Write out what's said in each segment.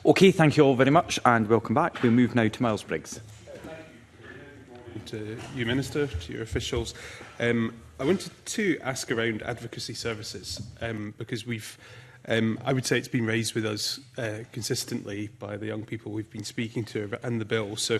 Okay, thank you all very much and welcome back. We move now to Miles Briggs. To you, Minister, to your officials. I wanted to ask around advocacy services because I would say it's been raised with us consistently by the young people we've been speaking to and the bill. So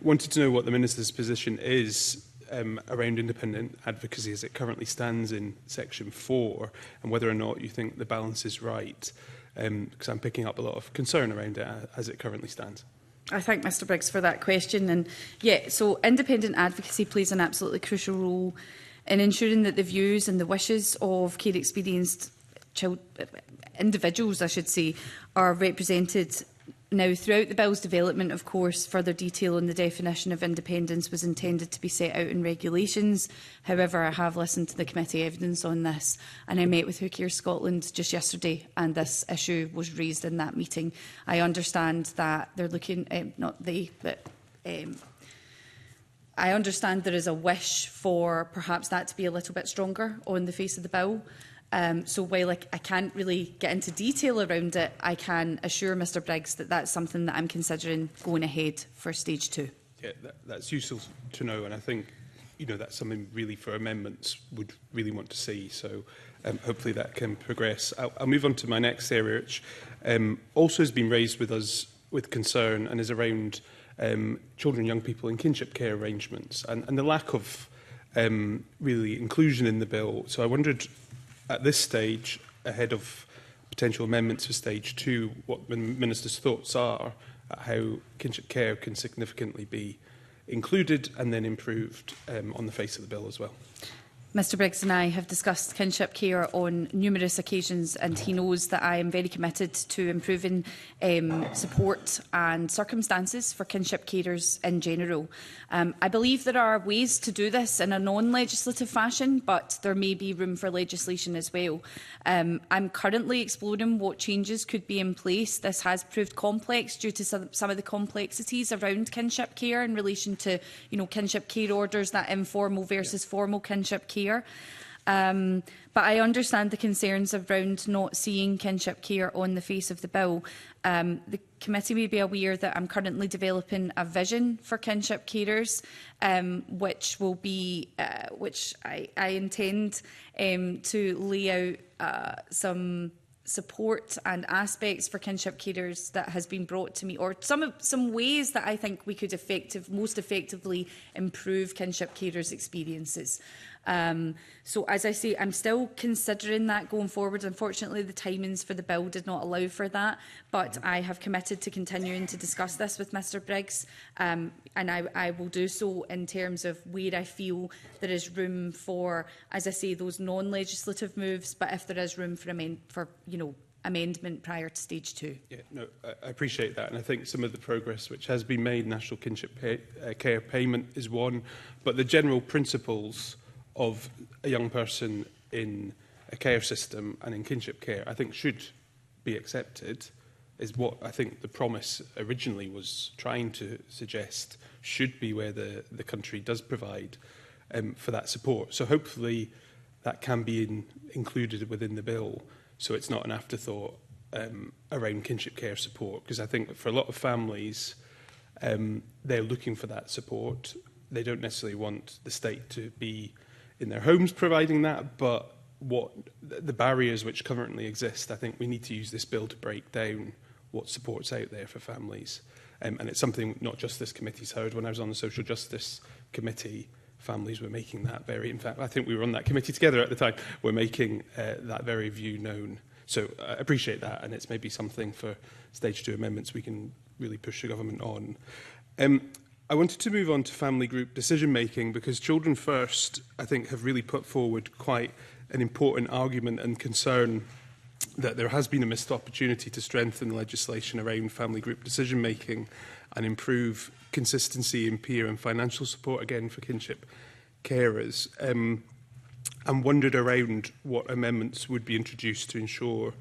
wanted to know what the Minister's position is around independent advocacy as it currently stands in Section 4 and whether or not you think the balance is right, because I'm picking up a lot of concern around it as it currently stands. I thank Mr Briggs for that question. And yeah, so independent advocacy plays an absolutely crucial role in ensuring that the views and the wishes of care experienced individuals, I should say, are represented. Now, throughout the bill's development, of course, further detail on the definition of independence was intended to be set out in regulations. However, I have listened to the committee evidence on this, and I met with Who Cares Scotland just yesterday, and this issue was raised in that meeting. I understand that they're looking, I understand there is a wish for perhaps that to be a little bit stronger on the face of the bill. So while I can't really get into detail around it, I can assure Mr Briggs that that's something that I'm considering going ahead for stage 2. Yeah, that's useful to know, and I think that's something really for amendments would really want to see. So hopefully that can progress. I'll move on to my next area, which also has been raised with us with concern and is around children and young people in kinship care arrangements and the lack of really inclusion in the bill. So I wondered, at this stage, ahead of potential amendments for stage 2, what the Minister's thoughts are at how kinship care can significantly be included and then improved on the face of the bill as well. Mr Briggs and I have discussed kinship care on numerous occasions, and he knows that I am very committed to improving support and circumstances for kinship carers in general. I believe there are ways to do this in a non-legislative fashion, but there may be room for legislation as well. I'm currently exploring what changes could be in place. This has proved complex due to some of the complexities around kinship care in relation to kinship care orders, that informal versus formal kinship care. But I understand the concerns around not seeing kinship care on the face of the bill. The committee may be aware that I'm currently developing a vision for kinship carers, which will be, which I intend to lay out some support and aspects for kinship carers that has been brought to me, or some ways that I think we could most effectively improve kinship carers' experiences. So as I say, I'm still considering that going forward. Unfortunately, the timings for the bill did not allow for that, but I have committed to continuing to discuss this with Mr Briggs, and I will do so in terms of where I feel there is room for, as I say, those non-legislative moves, but if there is room for amendment prior to stage 2. Yeah, no, I appreciate that, and I think some of the progress which has been made, national kinship care payment is one, but the general principles of a young person in a care system and in kinship care, I think should be accepted, is what I think the promise originally was trying to suggest should be where the country does provide for that support. So hopefully that can be included within the bill, so it's not an afterthought around kinship care support, because I think for a lot of families, they're looking for that support. They don't necessarily want the state to be in their homes providing that, but what the barriers which currently exist, I think we need to use this bill to break down what support's out there for families. And it's something not just this committee's heard. When I was on the Social Justice Committee, families were making that very, in fact, I think we were on that committee together at the time, were making that very view known. So I appreciate that, and it's maybe something for stage 2 amendments we can really push the government on. I wanted to move on to family group decision making, because Children First, I think, have really put forward quite an important argument and concern that there has been a missed opportunity to strengthen legislation around family group decision making and improve consistency in peer and financial support, again, for kinship carers. And wondered around what amendments would be introduced to ensure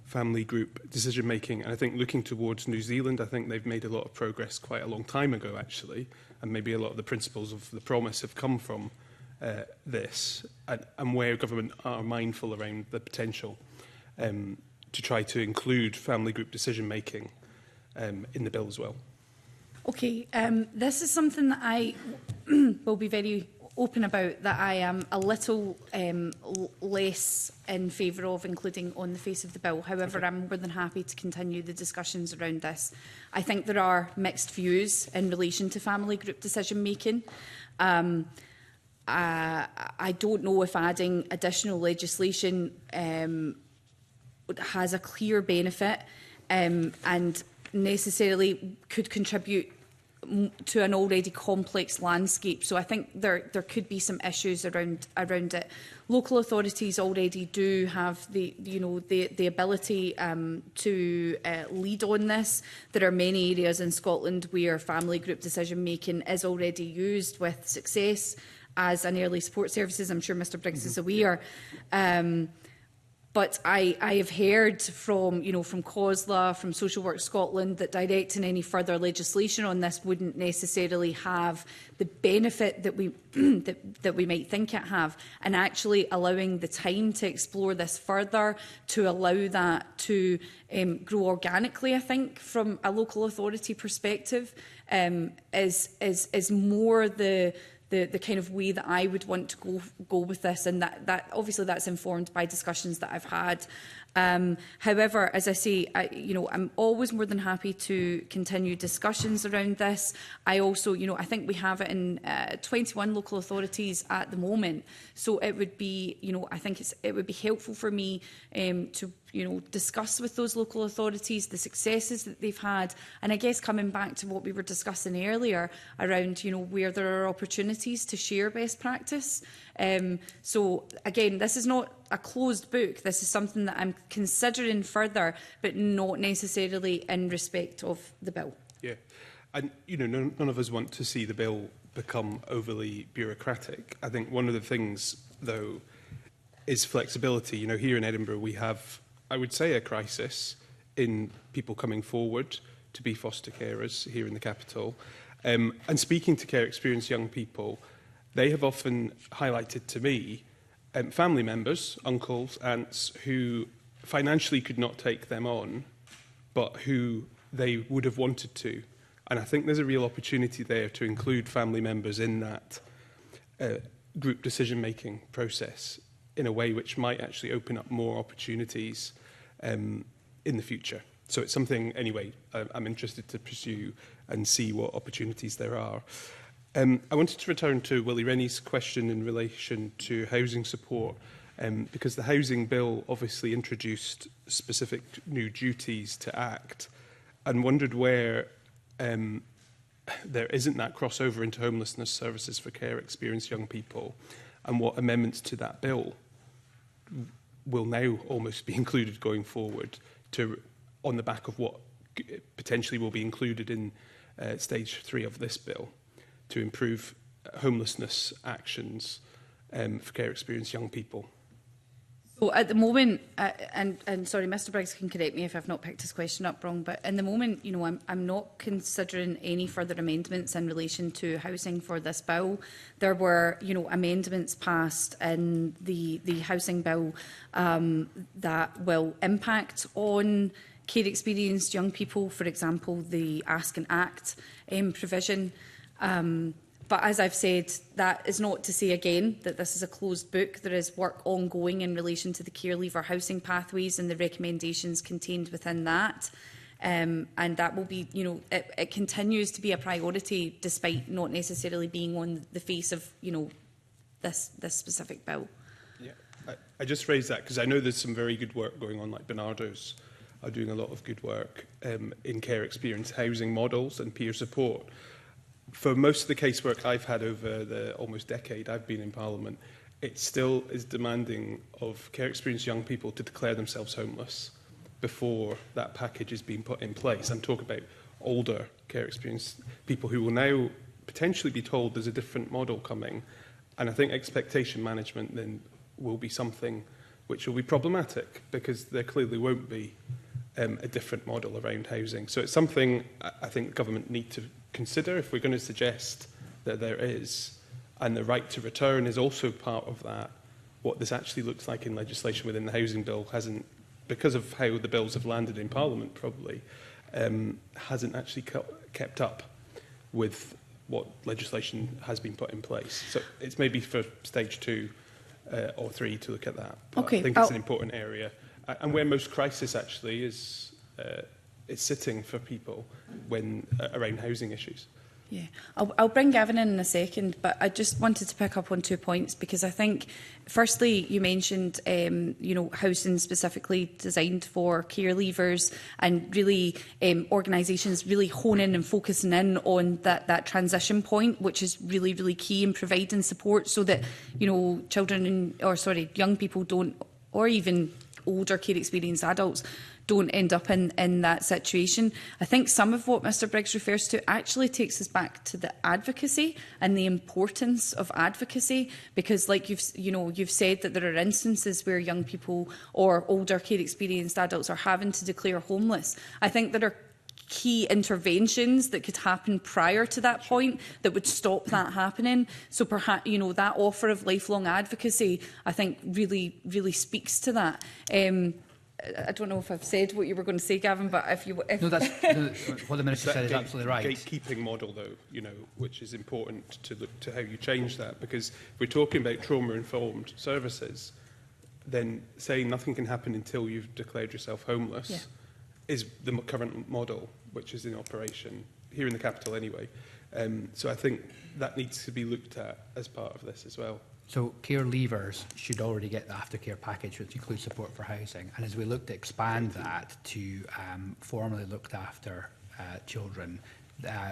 family group decision making. And I think looking towards New Zealand, I think they've made a lot of progress quite a long time ago, actually, and maybe a lot of the principles of the promise have come from this, and where government are mindful around the potential to try to include family group decision making in the bill as well. Okay, this is something that I will be very open about, that I am a little less in favour of including on the face of the bill. However, Okay. I'm more than happy to continue the discussions around this. I think there are mixed views in relation to family group decision making. I don't know if adding additional legislation has a clear benefit and necessarily could contribute to an already complex landscape. So I think there could be some issues around it. Local authorities already do have the ability to lead on this. There are many areas in Scotland where family group decision making is already used with success as an early support services. I'm sure Mr Briggs is aware. But I have heard from COSLA, from Social Work Scotland, that directing any further legislation on this wouldn't necessarily have the benefit that we that we might think it have, and actually allowing the time to explore this further, to allow that to grow organically, I think, from a local authority perspective, is more the kind of way that I would want to go with this, and that obviously that's informed by discussions that I've had. However, as I say, I'm always more than happy to continue discussions around this. I also, I think we have it in 21 local authorities at the moment, so it would be, I think it would be helpful for me to discuss with those local authorities the successes that they've had, and I guess coming back to what we were discussing earlier around, where there are opportunities to share best practice. So again, this is not a closed book. This is something that I'm considering further, but not necessarily in respect of the bill. Yeah, and none of us want to see the bill become overly bureaucratic. I think one of the things, though, is flexibility. Here in Edinburgh, we have, I would say, a crisis in people coming forward to be foster carers here in the capital. And speaking to care experienced young people, they have often highlighted to me family members, uncles, aunts, who financially could not take them on, but who they would have wanted to. And I think there's a real opportunity there to include family members in that group decision-making process in a way which might actually open up more opportunities in the future. So it's something, anyway, I'm interested to pursue and see what opportunities there are. I wanted to return to Willie Rennie's question in relation to housing support, because the housing bill obviously introduced specific new duties to act, and wondered where there isn't that crossover into homelessness services for care experienced young people, and what amendments to that bill will now almost be included going forward on the back of what potentially will be included in stage 3 of this bill, to improve homelessness actions for care experienced young people. So at the moment, and sorry, Mr Briggs can correct me if I've not picked his question up wrong, but in the moment, I'm not considering any further amendments in relation to housing for this bill. There were, amendments passed in the housing bill that will impact on care experienced young people, for example, the Ask and Act provision. But as I've said, that is not to say again that this is a closed book. There is work ongoing in relation to the care leaver housing pathways and the recommendations contained within that. And that will be, it continues to be a priority despite not necessarily being on the face of, this specific bill. Yeah, I just raised that because I know there's some very good work going on, like Bernardo's are doing a lot of good work in care experience housing models and peer support. For most of the casework I've had over the almost decade I've been in Parliament, it still is demanding of care experienced young people to declare themselves homeless before that package is being put in place. I'm talking about older care experienced people who will now potentially be told there's a different model coming. And I think expectation management then will be something which will be problematic, because there clearly won't be a different model around housing. So it's something I think government need to consider if we're going to suggest that there is, and the right to return is also part of that. What this actually looks like in legislation within the housing bill hasn't because of how the bills have landed in Parliament, probably, hasn't actually kept up with what legislation has been put in place. So it's maybe for stage 2 or 3 to look at that. But Okay, I think it's an important area. And where most crisis actually is sitting for people when around housing issues. Yeah, I'll bring Gavin in a second, but I just wanted to pick up on 2 points because I think, firstly, you mentioned, housing specifically designed for care leavers and really organisations really honing and focusing in on that transition point, which is really, really key in providing support so that, young people don't, or even older care experienced adults, don't end up in that situation. I think some of what Mr Briggs refers to actually takes us back to the advocacy and the importance of advocacy, because like you've said that there are instances where young people or older care experienced adults are having to declare homeless. I think there are key interventions that could happen prior to that point that would stop that happening. So perhaps, that offer of lifelong advocacy, I think really, really speaks to that. I don't know if I've said what you were going to say, Gavin, but No, that's what the Minister said is absolutely right. Gatekeeping model, though, which is important to look to how you change that, because if we're talking about trauma-informed services, then saying nothing can happen until you've declared yourself homeless is the current model, which is in operation here in the capital anyway. So I think that needs to be looked at as part of this as well. So care leavers should already get the aftercare package, which includes support for housing. And as we look to expand that to formally looked after children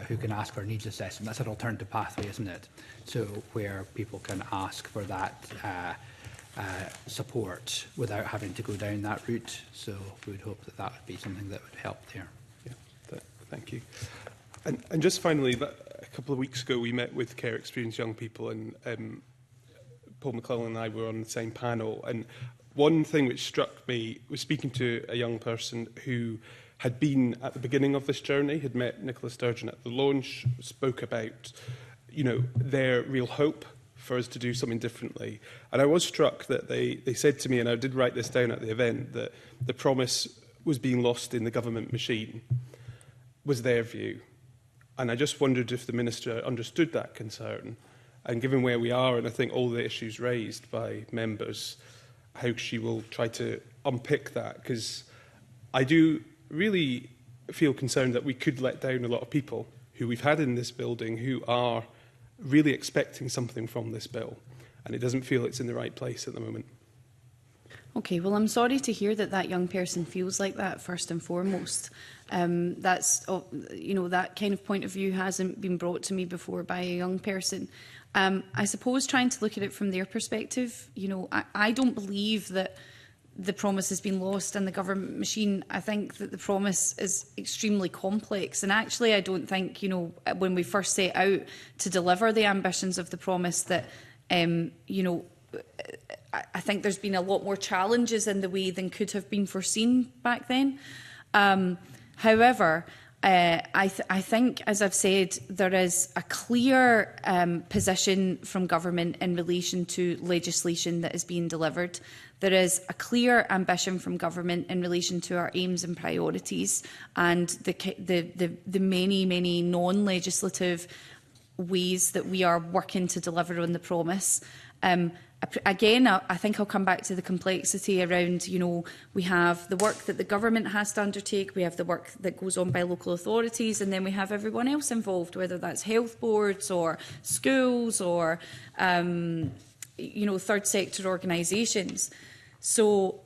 who can ask for a needs assessment, that's an alternative pathway, isn't it? So where people can ask for that support without having to go down that route. So we would hope that that would be something that would help there. Yeah, thank you. And just finally, a couple of weeks ago, we met with care experienced young people, and Paul McClellan and I were on the same panel, and one thing which struck me was speaking to a young person who had been at the beginning of this journey, had met Nicola Sturgeon at the launch, spoke about, their real hope for us to do something differently. And I was struck that they said to me, and I did write this down at the event, that the promise was being lost in the government machine, was their view. And I just wondered if the Minister understood that concern. And given where we are, and I think all the issues raised by members, how she will try to unpick that, because I do really feel concerned that we could let down a lot of people who we've had in this building who are really expecting something from this bill, and it doesn't feel it's in the right place at the moment. Okay, well, I'm sorry to hear that young person feels like that, first and foremost. That kind of point of view hasn't been brought to me before by a young person. I suppose trying to look at it from their perspective, I don't believe that the promise has been lost in the government machine. I think that the promise is extremely complex. And actually, I don't think, when we first set out to deliver the ambitions of the promise that, I think there's been a lot more challenges in the way than could have been foreseen back then. However, I think, as I've said, there is a clear position from government in relation to legislation that is being delivered. There is a clear ambition from government in relation to our aims and priorities, and the many, many non-legislative ways that we are working to deliver on the promise. Again, I think I'll come back to the complexity around, we have the work that the government has to undertake, we have the work that goes on by local authorities, and then we have everyone else involved, whether that's health boards or schools or, third sector organisations. So,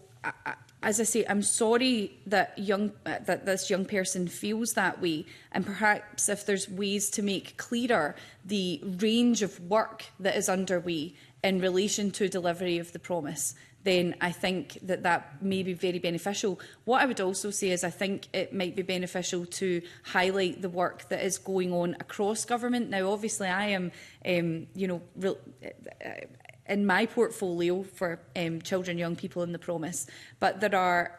as I say, I'm sorry that this young person feels that way, and perhaps if there's ways to make clearer the range of work that is underway in relation to delivery of the promise, then I think that may be very beneficial. What I would also say is I think it might be beneficial to highlight the work that is going on across government. Now, obviously, I am, in my portfolio for children, young people in the promise, but there are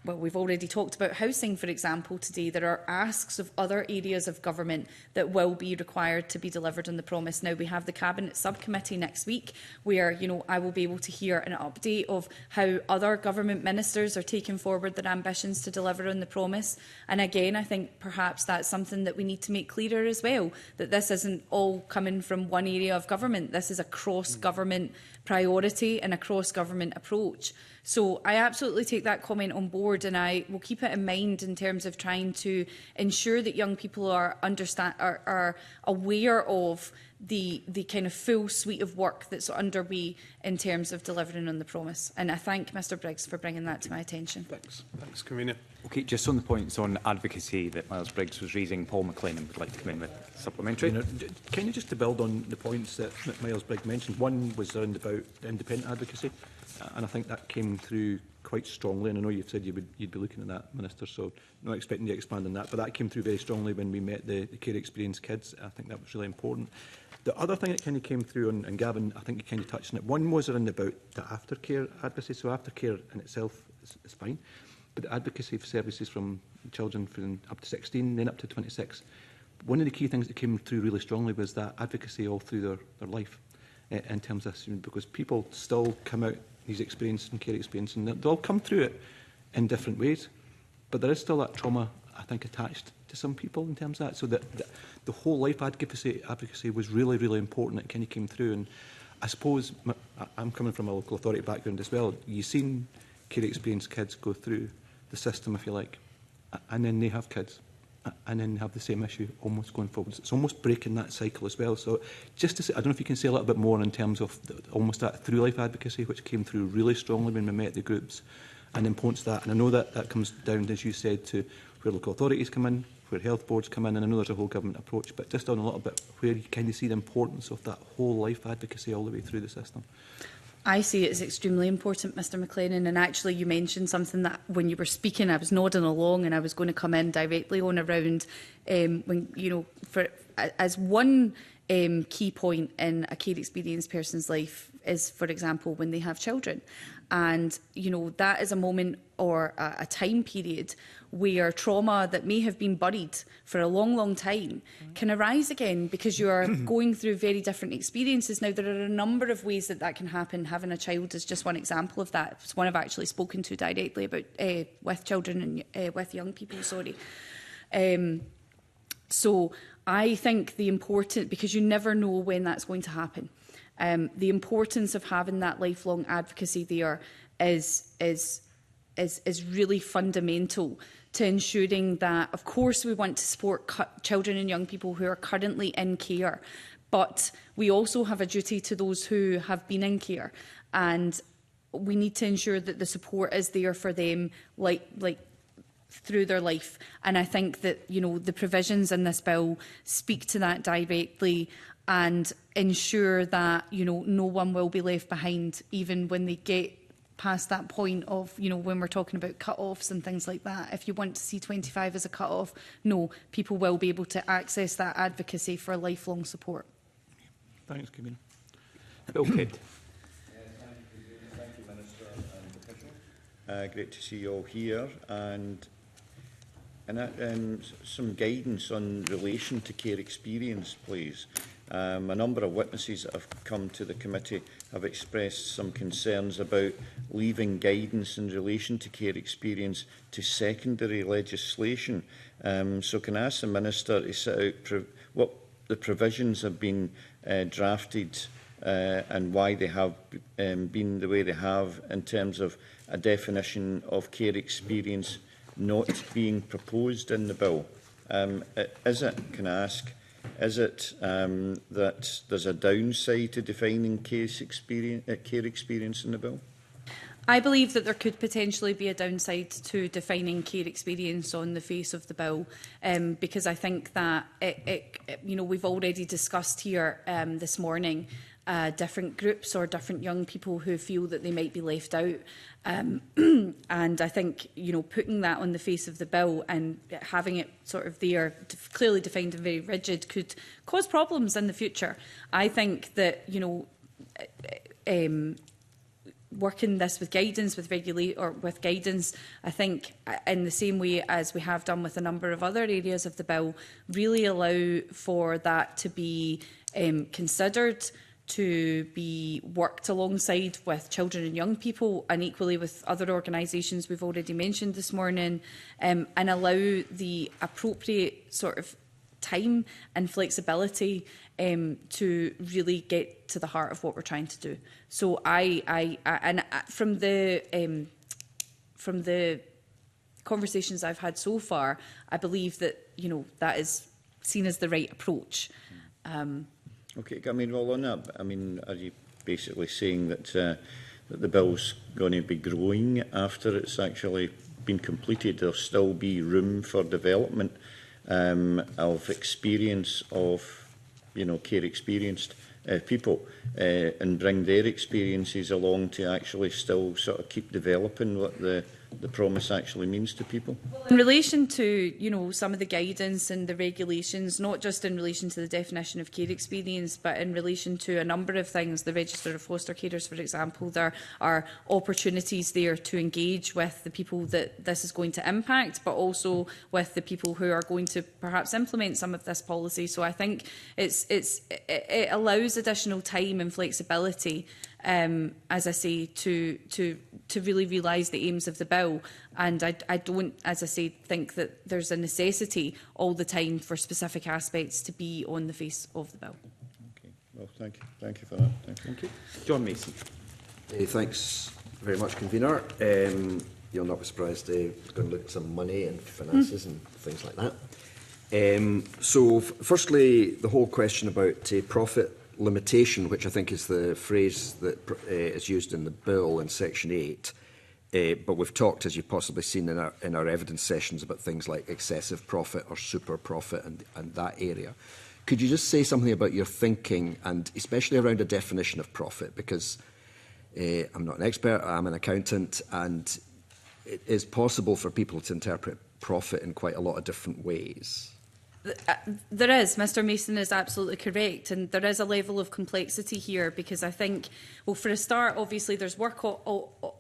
well, we've already talked about housing, for example, today. There are asks of other areas of government that will be required to be delivered on the promise. Now, we have the Cabinet Subcommittee next week where, I will be able to hear an update of how other government ministers are taking forward their ambitions to deliver on the promise. And again, I think perhaps that's something that we need to make clearer as well, that this isn't all coming from one area of government. This is a cross-government priority and a cross-government approach. So I absolutely take that comment on board, and I will keep it in mind in terms of trying to ensure that young people are aware of the kind of full suite of work that's underway in terms of delivering on the promise. And I thank Mr Briggs for bringing that to my attention. Thanks, Convener. Okay, just on the points on advocacy that Miles Briggs was raising, Paul McLennan would like to come in with supplementary. Can you just to build on the points that Miles Briggs mentioned? One was around about independent advocacy, and I think that came through quite strongly. And I know you've said you'd be looking at that, Minister, so not expecting you to expand on that, but that came through very strongly when we met the care experience kids. I think that was really important. The other thing that kind of came through, and Gavin, I think you kind of touched on it, one was around about the aftercare advocacy. So aftercare in itself is fine, but the advocacy for services from children from up to 16, then up to 26. One of the key things that came through really strongly was that advocacy all through their life in terms of this, because people still come out these experiences and care experience, and they'll come through it in different ways, but there is still that trauma, I think, attached to some people in terms of that. So that the whole life advocacy was really, really important. It kind of came through, and I suppose I'm coming from a local authority background as well. You've seen care experience kids go through the system, if you like, and then they have kids, and then have the same issue almost going forward. It's almost breaking that cycle as well. So just to say, I don't know if you can say a little bit more in terms of almost that through life advocacy, which came through really strongly when we met the groups, and then points that. And I know that that comes down, as you said, to where local authorities come in, where health boards come in, and I know there's a whole government approach, but just on a little bit where you kind of see the importance of that whole life advocacy all the way through the system. I see it as extremely important, Mr McLennan, and actually you mentioned something that when you were speaking I was nodding along and I was going to come in directly on around when, as one key point in a care experienced person's life is, for example, when they have children. And, that is a moment or a time period where trauma that may have been buried for a long, long time can arise again because you are going through very different experiences. Now, there are a number of ways that can happen. Having a child is just one example of that. It's one I've actually spoken to directly about with children and with young people, So I think because you never know when that's going to happen, the importance of having that lifelong advocacy there is really fundamental to ensuring that, of course, we want to support children and young people who are currently in care, but we also have a duty to those who have been in care, and we need to ensure that the support is there for them, like through their life. And I think that the provisions in this bill speak to that directly and ensure that no one will be left behind, even when they get past that point of when we're talking about cut-offs and things like that. If you want to see 25 as a cut-off, no, people will be able to access that advocacy for lifelong support. Thanks, Camille. Bill Kidd. Thank you, Minister and Official. Great to see you all here, and some guidance on relation to care experience, please. A number of witnesses that have come to the committee have expressed some concerns about leaving guidance in relation to care experience to secondary legislation. So can I ask the Minister to set out what the provisions have been drafted and why they have been the way they have in terms of a definition of care experience not being proposed in the bill? Is it, can I ask, is it that there's a downside to defining care experience in the bill? I believe that there could potentially be a downside to defining care experience on the face of the bill, because I think that we've already discussed here this morning different groups or different young people who feel that they might be left out. And I think, putting that on the face of the bill and having it sort of there, clearly defined and very rigid, could cause problems in the future. I think that, working this with guidance, with guidance, I think in the same way as we have done with a number of other areas of the bill, really allow for that to be considered, to be worked alongside with children and young people, and equally with other organisations we've already mentioned this morning, and allow the appropriate sort of time and flexibility to really get to the heart of what we're trying to do. So from the conversations I've had so far, I believe that that is seen as the right approach. Okay, I mean, well, on that, I mean, are you basically saying that that the bill's going to be growing after it's actually been completed? There'll still be room for development of experience of, care experienced people and bring their experiences along to actually still sort of keep developing what the promise actually means to people? In relation to, some of the guidance and the regulations, not just in relation to the definition of care experience, but in relation to a number of things, the Register of Foster Carers, for example, there are opportunities there to engage with the people that this is going to impact, but also with the people who are going to perhaps implement some of this policy. So I think it allows additional time and flexibility, as I say, to really realise the aims of the bill. And I don't, as I say, think that there's a necessity all the time for specific aspects to be on the face of the bill. Okay, well, thank you. Thank you for that. Thank you. John Mason. Thanks very much, Convener. You'll not be surprised we're going to look at some money and finances and things like that. So, firstly, the whole question about profit limitation, which I think is the phrase that is used in the bill in Section 8. But we've talked, as you've possibly seen in our evidence sessions, about things like excessive profit or super profit and that area. Could you just say something about your thinking, and especially around a definition of profit? Because I'm not an expert, I'm an accountant, and it is possible for people to interpret profit in quite a lot of different ways. There is. Mr Mason is absolutely correct, and there is a level of complexity here, because I think, well, for a start, obviously there's work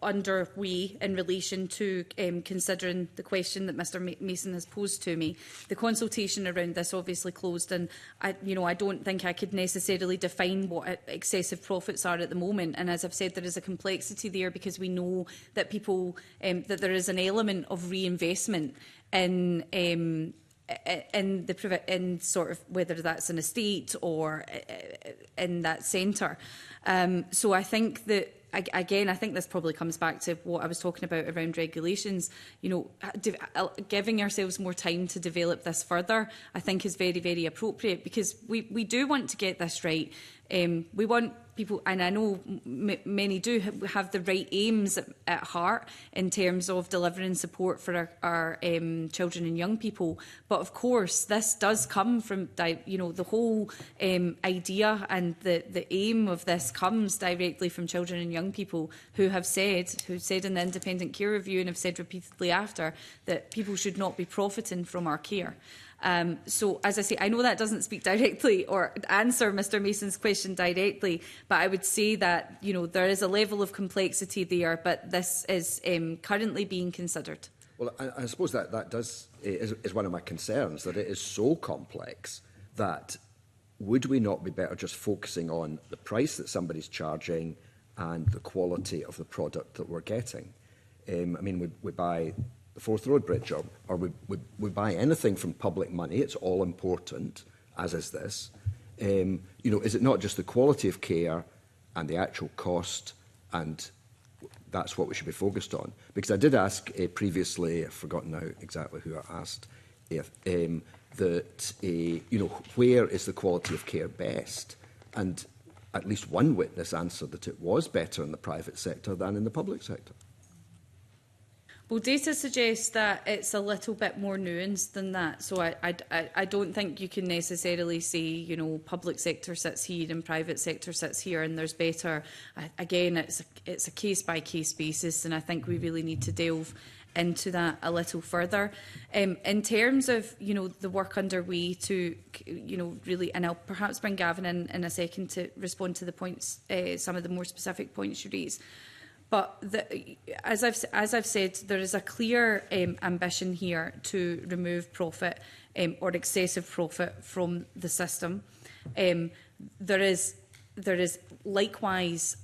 underway in relation to considering the question that Mr Mason has posed to me. The consultation around this obviously closed, and I don't think I could necessarily define what excessive profits are at the moment. And as I've said, there is a complexity there, because we know that people that there is an element of reinvestment in sort of whether that's an estate or in that centre. So I think that, again, I think this probably comes back to what I was talking about around regulations. Giving ourselves more time to develop this further, I think, is very, very appropriate, because we do want to get this right. We want people, and I know many do have the right aims at heart in terms of delivering support for our children and young people. But of course, this does come from, the whole idea and the aim of this comes directly from children and young people who said in the Independent Care Review, and have said repeatedly after, that people should not be profiting from our care. So, as I say, I know that doesn't speak directly or answer Mr Mason's question directly, but I would say that, there is a level of complexity there, but this is currently being considered. Well, I suppose that is one of my concerns, that it is so complex that would we not be better just focusing on the price that somebody's charging and the quality of the product that we're getting? We buy the Forth Road Bridge, or we buy anything from public money. It's all important, as is this. Is it not just the quality of care and the actual cost, and that's what we should be focused on? Because I did ask previously, I've forgotten now exactly who I asked, where is the quality of care best? And at least one witness answered that it was better in the private sector than in the public sector. Well, data suggests that it's a little bit more nuanced than that. So I don't think you can necessarily say, public sector sits here and private sector sits here and there's better. Again, it's a case-by-case basis, and I think we really need to delve into that a little further. In terms of, the work underway to, really, and I'll perhaps bring Gavin in a second to respond to the points, some of the more specific points you raise. But as I've said, there is a clear ambition here to remove profit or excessive profit from the system. There is likewise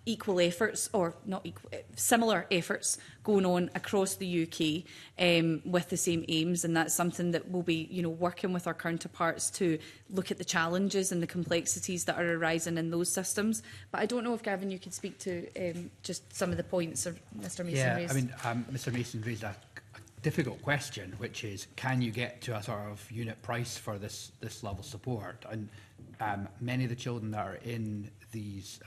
equal efforts, or not equal, similar efforts going on across the UK with the same aims, and that's something that we'll be, working with our counterparts to look at the challenges and the complexities that are arising in those systems. But I don't know if, Gavin, you could speak to just some of the points of Mr Mason raised. Mr Mason raised a difficult question, which is, can you get to a sort of unit price for this level of support? And many of the children that are in these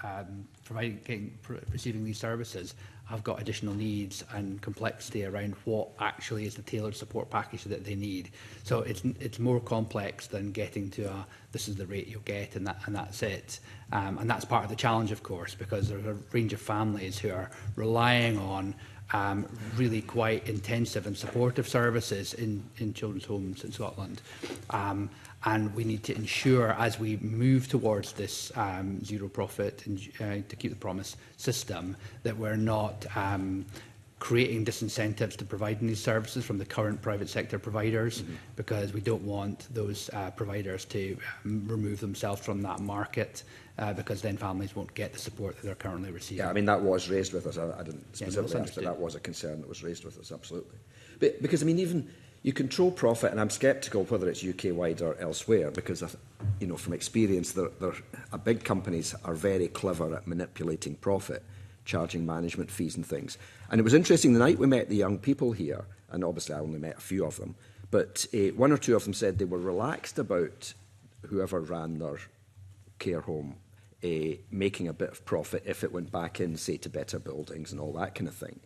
receiving these services have got additional needs and complexity around what actually is the tailored support package that they need. So it's more complex than getting to this is the rate you'll get and that's it. And that's part of the challenge, of course, because there's a range of families who are relying on really quite intensive and supportive services in children's homes in Scotland. And we need to ensure, as we move towards this zero profit and to keep the promise system, that we're not creating disincentives to providing these services from the current private sector providers, because we don't want those providers to remove themselves from that market, because then families won't get the support that they're currently receiving. Yeah, I mean, that was raised with us. I didn't specifically ask, but that was a concern that was raised with us, absolutely. But because, I mean, even you control profit, and I'm sceptical whether it's UK-wide or elsewhere, because, from experience, big companies are very clever at manipulating profit, charging management fees and things. And it was interesting, the night we met the young people here, and obviously I only met a few of them, but one or two of them said they were relaxed about whoever ran their care home making a bit of profit if it went back in, say, to better buildings and all that kind of thing.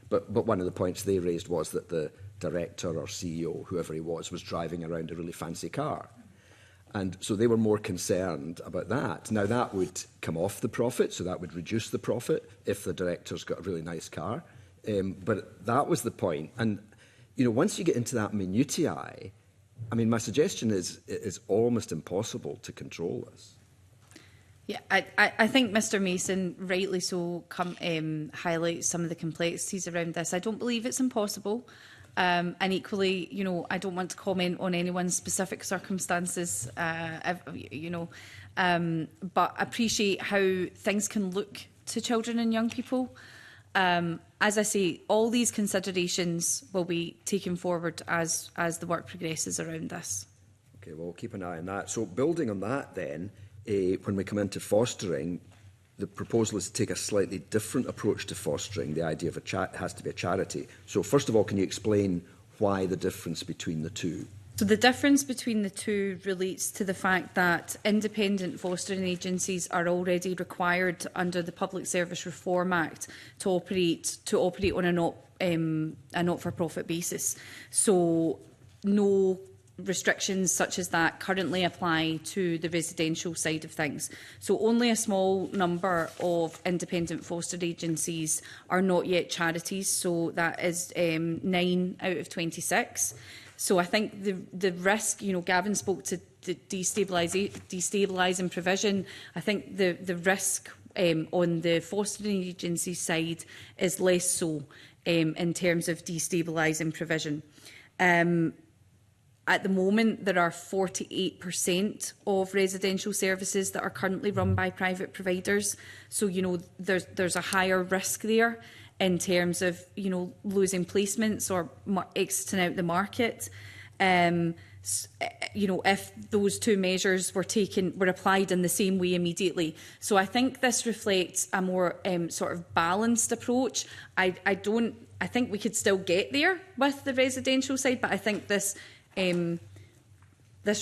But one of the points they raised was that the director or CEO, whoever he was driving around a really fancy car. And so they were more concerned about that. Now, that would come off the profit, so that would reduce the profit if the director's got a really nice car. But that was the point. And, once you get into that minutiae, I mean, my suggestion is it's almost impossible to control this. Yeah, I think Mr Mason, rightly so, highlights some of the complexities around this. I don't believe it's impossible. And equally, I don't want to comment on anyone's specific circumstances, but appreciate how things can look to children and young people. As I say, all these considerations will be taken forward as the work progresses around this. Okay, well, we'll keep an eye on that. So building on that then, when we come into fostering, the proposal is to take a slightly different approach to fostering. The idea of has to be a charity. So first of all, can you explain why the difference between the two? So the difference between the two relates to the fact that independent fostering agencies are already required under the Public Service Reform Act to operate on a not-for-profit basis. So no restrictions such as that currently apply to the residential side of things. So only a small number of independent foster agencies are not yet charities, so that is 9 out of 26. So I think the risk, Gavin spoke to the destabilising provision. I think the risk on the fostering agency side is less so in terms of destabilising provision. At the moment, there are 48% of residential services that are currently run by private providers. So, there's a higher risk there in terms of, losing placements or exiting out the market. If those two measures were applied in the same way immediately. So I think this reflects a more sort of balanced approach. I think we could still get there with the residential side, but I think this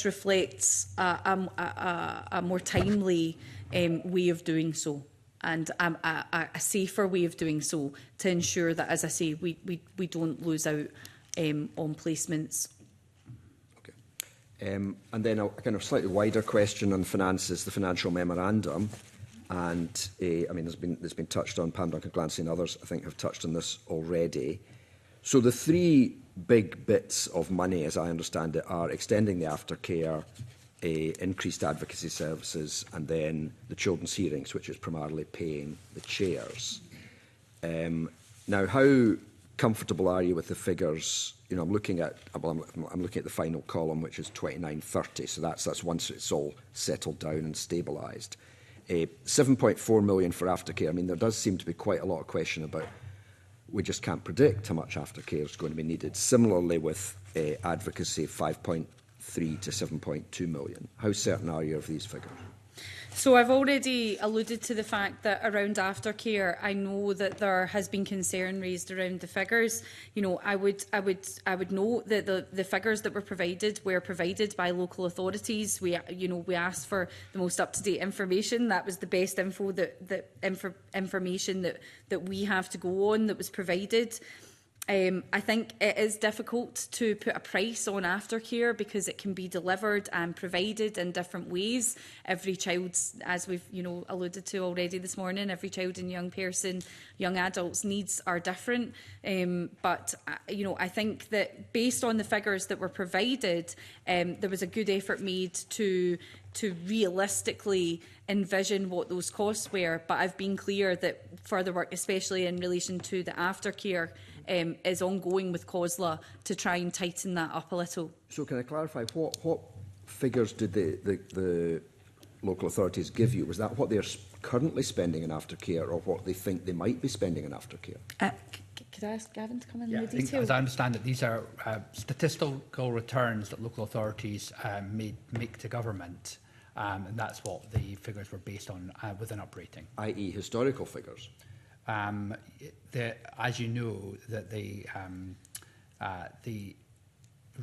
reflects a more timely way of doing so, and a safer way of doing so, to ensure that, as I say, we don't lose out on placements. Okay. And then a kind of slightly wider question on finances, the financial memorandum. And I mean, there's been touched on, Pam Duncan-Glancy and others, I think, have touched on this already. So the three big bits of money, as I understand it, are extending the aftercare, increased advocacy services, and then the children's hearings, which is primarily paying the chairs. Now, how comfortable are you with the figures? You know, I'm looking at the final column, which is 2930. So that's once it's all settled down and stabilised. 7.4 million for aftercare. I mean, there does seem to be quite a lot of question about. We just can't predict how much aftercare is going to be needed. Similarly, with advocacy, 5.3 to 7.2 million. How certain are you of these figures? So I've already alluded to the fact that around aftercare, I know that there has been concern raised around the figures. You know, I would note that the figures that were provided by local authorities. We asked for the most up-to-date information. That was the best information that we have to go on that was provided. I think it is difficult to put a price on aftercare because it can be delivered and provided in different ways. Every child, as we've alluded to already this morning, every child and young adult's needs are different. But I think that based on the figures that were provided, there was a good effort made to realistically envision what those costs were. But I've been clear that further work, especially in relation to the aftercare, is ongoing with COSLA to try and tighten that up a little. So can I clarify, what figures did the local authorities give you? Was that what they're currently spending in aftercare or what they think they might be spending in aftercare? Could I ask Gavin to come in Yeah, the I think, detail? as I understand it, these are statistical returns that local authorities make to government, and that's what the figures were based on with an uprating. I.e. historical figures? As you know, that the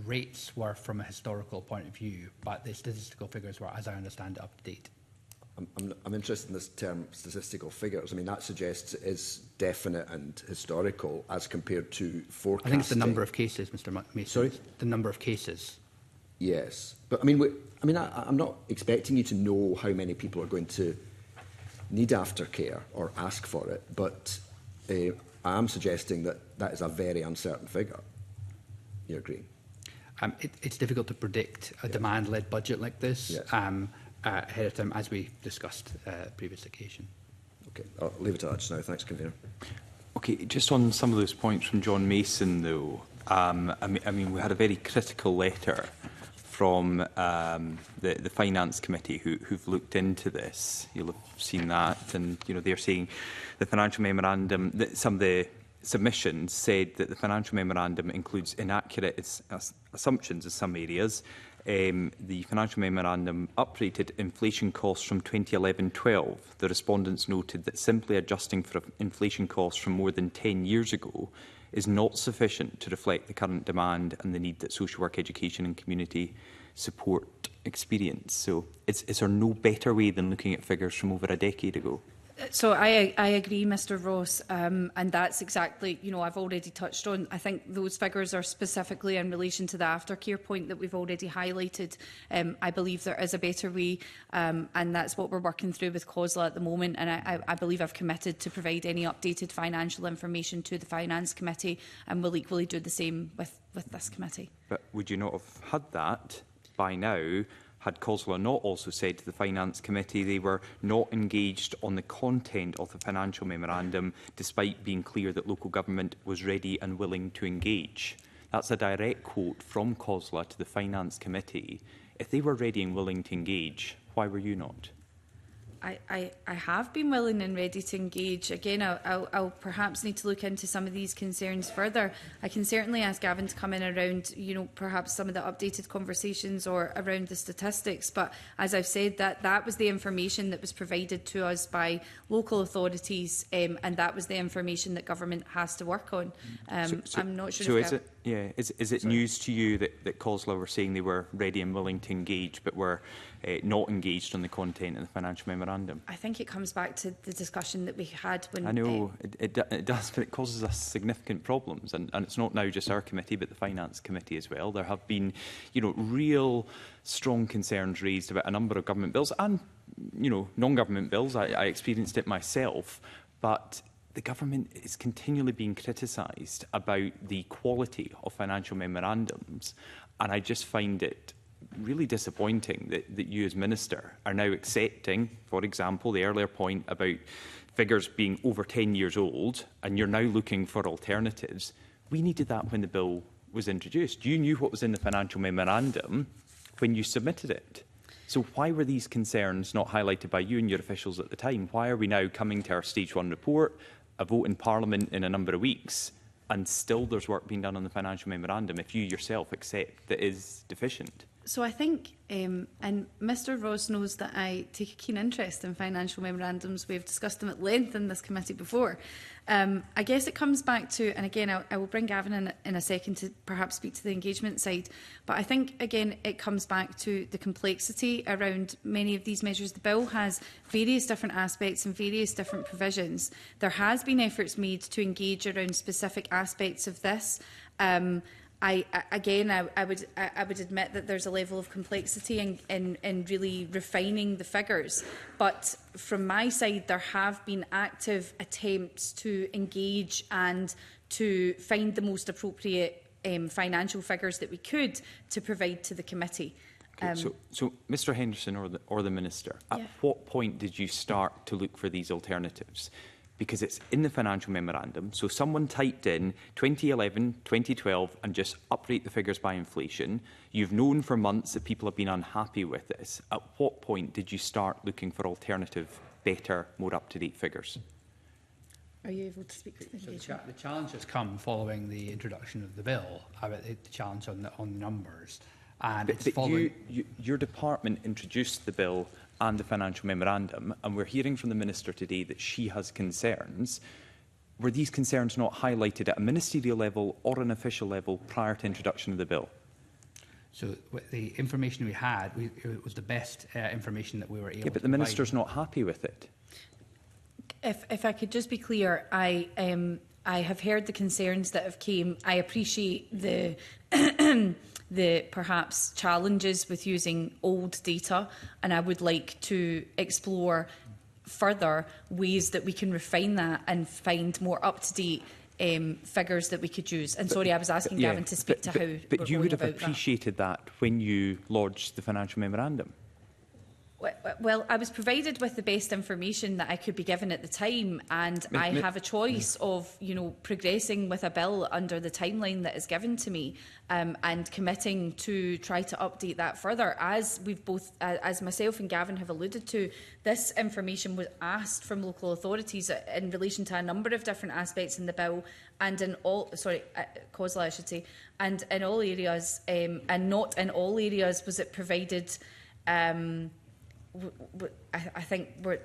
rates were from a historical point of view, but the statistical figures were, as I understand it, up to date. I'm interested in this term, statistical figures. I mean, that suggests it is definite and historical as compared to forecasting. I think it's the number of cases, Mr. Mason. Sorry? The number of cases. Yes. But, I mean, I'm not expecting you to know how many people are going to need aftercare or ask for it, but I am suggesting that is a very uncertain figure. You agree? It's difficult to predict a demand-led budget like this. Yes. Ahead of time, as we discussed previous occasion. Okay, I'll leave it at that just now. Thanks, Convener. Okay, just on some of those points from John Mason, though, I mean, we had a very critical letter from the Finance Committee who've looked into this. You'll have seen that, and they're saying the financial memorandum, that some of the submissions said that the financial memorandum includes inaccurate assumptions in some areas. The financial memorandum uprated inflation costs from 2011-12. The respondents noted that simply adjusting for inflation costs from more than 10 years ago is not sufficient to reflect the current demand and the need that social work, education and community support experience. So is there no better way than looking at figures from over a decade ago? So I agree, Mr Ross, and that's exactly, I've already touched on. I think those figures are specifically in relation to the aftercare point that we've already highlighted. I believe there is a better way, and that's what we're working through with COSLA at the moment, and I believe I've committed to provide any updated financial information to the Finance Committee, and will equally do the same with this committee. But would you not have had that by now had COSLA not also said to the Finance Committee they were not engaged on the content of the financial memorandum, despite being clear that local government was ready and willing to engage? That's a direct quote from COSLA to the Finance Committee. If they were ready and willing to engage, why were you not? I have been willing and ready to engage. Again, I'll perhaps need to look into some of these concerns further. I can certainly ask Gavin to come in around, perhaps some of the updated conversations or around the statistics. But as I've said, that was the information that was provided to us by local authorities, and that was the information that government has to work on. I'm not sure. So is it news to you that COSLA were saying they were ready and willing to engage, but were not engaged on the content of the financial memorandum? I think it comes back to the discussion that we had when... I know it does, but it causes us significant problems. And it's not now just our committee, but the Finance Committee as well. There have been, real strong concerns raised about a number of government bills and, non-government bills. I experienced it myself. But the government is continually being criticised about the quality of financial memorandums. And I just find it really disappointing that you as Minister are now accepting, for example, the earlier point about figures being over 10 years old, and you're now looking for alternatives. We needed that when the bill was introduced. You knew what was in the financial memorandum when you submitted it. So why were these concerns not highlighted by you and your officials at the time? Why are we now coming to our Stage 1 report, a vote in Parliament in a number of weeks, and still there's work being done on the financial memorandum if you yourself accept that is deficient? So I think, and Mr Ross knows that I take a keen interest in financial memorandums. We've discussed them at length in this committee before. I guess it comes back to, and again, I will bring Gavin in a second to perhaps speak to the engagement side, but I think, again, it comes back to the complexity around many of these measures. The bill has various different aspects and various different provisions. There has been efforts made to engage around specific aspects of this. I would admit that there's a level of complexity in really refining the figures. But from my side, there have been active attempts to engage and to find the most appropriate financial figures that we could to provide to the committee. Okay, so Mr Henderson or the Minister, at what point did you start to look for these alternatives? Because it's in the financial memorandum. So someone typed in 2011, 2012 and just uprate the figures by inflation. You've known for months that people have been unhappy with this. At what point did you start looking for alternative, better, more up-to-date figures? Are you able to speak to the engagement? So the challenge has come following the introduction of the bill, about the challenge on the numbers. And it's following... your department introduced the bill and the financial memorandum, and we're hearing from the Minister today that she has concerns. Were these concerns not highlighted at a ministerial level or an official level prior to introduction of the bill? So the information we had, it was the best information that we were able to Yeah, but the Minister's not happy with it. If I could just be clear, I have heard the concerns that have came. I appreciate the the perhaps challenges with using old data, and I would like to explore further ways that we can refine that and find more up-to-date figures that we could use. And sorry, I was asking Gavin to speak to how But you would have appreciated that when you lodged the financial memorandum. Well, I was provided with the best information that I could be given at the time, and I have a choice of, progressing with a bill under the timeline that is given to me, and committing to try to update that further. As we've both, as myself and Gavin have alluded to, this information was asked from local authorities in relation to a number of different aspects in the bill, and in all, COSLA, I should say, and in all areas, and not in all areas was it provided. I think were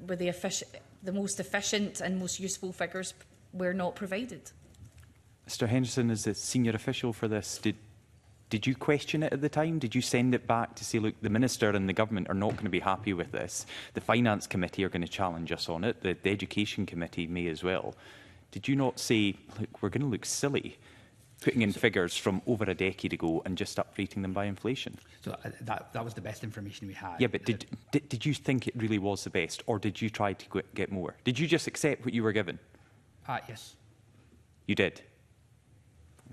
the most efficient and most useful figures were not provided. Mr Henderson, as a senior official for this, did you question it at the time? Did you send it back to say, look, the Minister and the Government are not going to be happy with this. The Finance Committee are going to challenge us on it. The Education Committee may as well. Did you not say, look, we're going to look silly putting in figures from over a decade ago and just uprating them by inflation? So that was the best information we had. Yeah, but did you think it really was the best, or did you try to get more? Did you just accept what you were given? Yes. You did?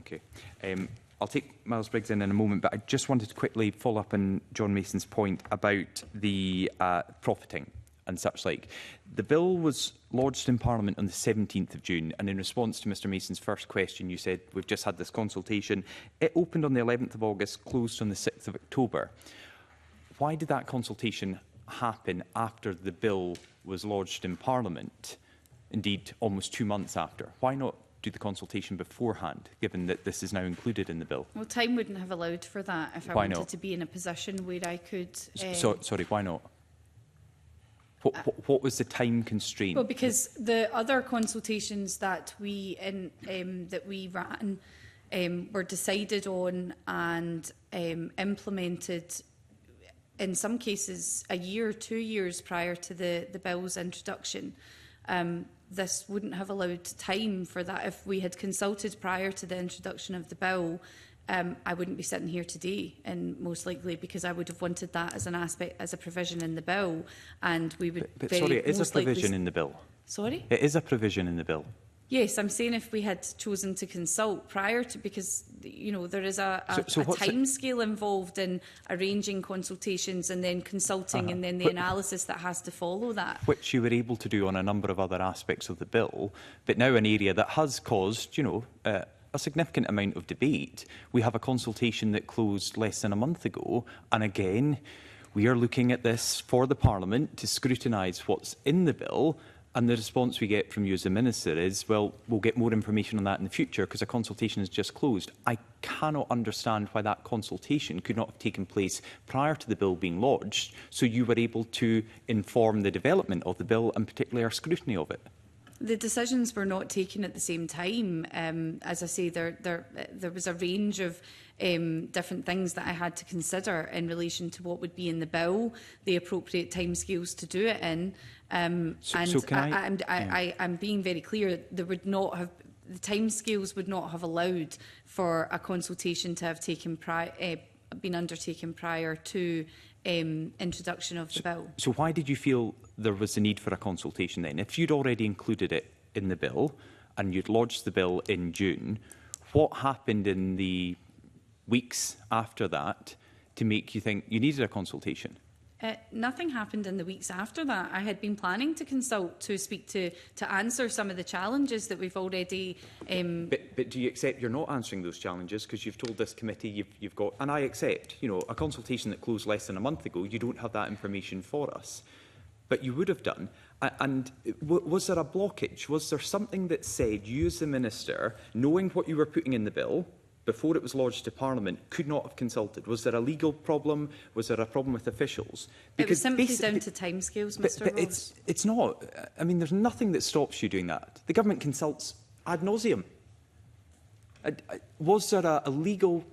Okay. I'll take Miles Briggs in a moment, but I just wanted to quickly follow up on John Mason's point about the profiting and such like. The bill was lodged in Parliament on the 17th of June, and in response to Mr Mason's first question, you said, we've just had this consultation. It opened on the 11th of August, closed on the 6th of October. Why did that consultation happen after the bill was lodged in Parliament? Indeed, almost 2 months after. Why not do the consultation beforehand, given that this is now included in the bill? Well, time wouldn't have allowed for that if I wanted to be in a position where I could... Sorry, why not? What was the time constraint? Well, because the other consultations that we ran were decided on and implemented in some cases a year, 2 years prior to the bill's introduction. This wouldn't have allowed time for that. If we had consulted prior to the introduction of the bill, I wouldn't be sitting here today, and most likely because I would have wanted that as an aspect, as a provision in the bill, and we would. But sorry, it is a provision in the bill. Sorry, it is a provision in the bill. Yes, I'm saying if we had chosen to consult prior to, because there is a So what's it- timescale involved in arranging consultations and then consulting and then the analysis that has to follow that. Which you were able to do on a number of other aspects of the bill, but now an area that has caused, a significant amount of debate. We have a consultation that closed less than a month ago, and again, we are looking at this for the Parliament to scrutinise what's in the bill. And the response we get from you as the Minister is, well, we'll get more information on that in the future because a consultation is just closed. I cannot understand why that consultation could not have taken place prior to the bill being lodged, so you were able to inform the development of the bill and particularly our scrutiny of it. The decisions were not taken at the same time. As I say, there was a range of different things that I had to consider in relation to what would be in the bill, the appropriate timescales to do it in. I'm being very clear. There would not have the timescales would not have allowed for a consultation to have been undertaken prior to introduction of the bill. So why did you feel there was a need for a consultation then? If you'd already included it in the bill and you'd lodged the bill in June, what happened in the weeks after that to make you think you needed a consultation? Nothing happened in the weeks after that. I had been planning to consult to speak to answer some of the challenges that we've already... But do you accept you're not answering those challenges because you've told this committee you've got... And I accept, a consultation that closed less than a month ago, you don't have that information for us. But you would have done. And was there a blockage? Was there something that said you as the Minister, knowing what you were putting in the bill, before it was lodged to Parliament, could not have consulted? Was there a legal problem? Was there a problem with officials? It was simply down to timescales, Mr. Ross. It's not. I mean, there's nothing that stops you doing that. The government consults ad nauseum. Was there a legal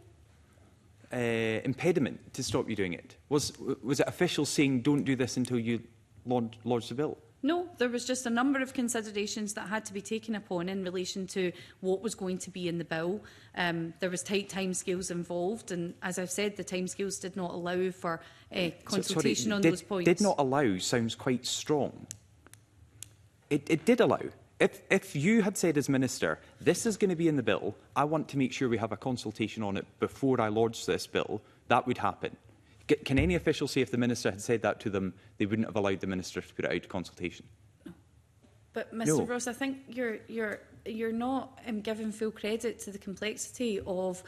impediment to stop you doing it? Was it officials saying, don't do this until you lodge the bill? No, there was just a number of considerations that had to be taken upon in relation to what was going to be in the bill. There was tight timescales involved, and as I've said, the timescales did not allow for consultation on those points. Did not allow sounds quite strong. It did allow. If you had said as Minister, this is going to be in the bill, I want to make sure we have a consultation on it before I lodge this bill, that would happen. Can any official say if the Minister had said that to them, they wouldn't have allowed the Minister to put it out to consultation? But Mr. Ross, I think you're not giving full credit to the complexity of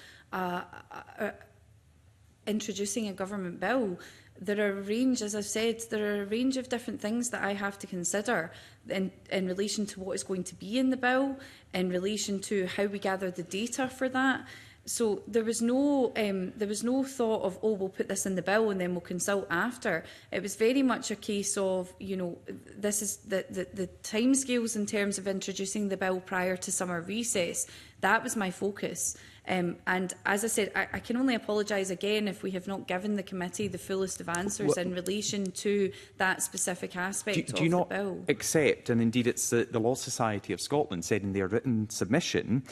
introducing a government bill. There are a range, as I've said, there are a range of different things that I have to consider in relation to what is going to be in the bill, in relation to how we gather the data for that. So there was no thought of, oh, we'll put this in the bill and then we'll consult after. It was very much a case of, this is the timescales in terms of introducing the bill prior to summer recess. That was my focus. And as I said, I can only apologise again if we have not given the committee the fullest of answers in relation to that specific aspect of the bill. Do you not accept, and indeed it's the Law Society of Scotland said in their written submission,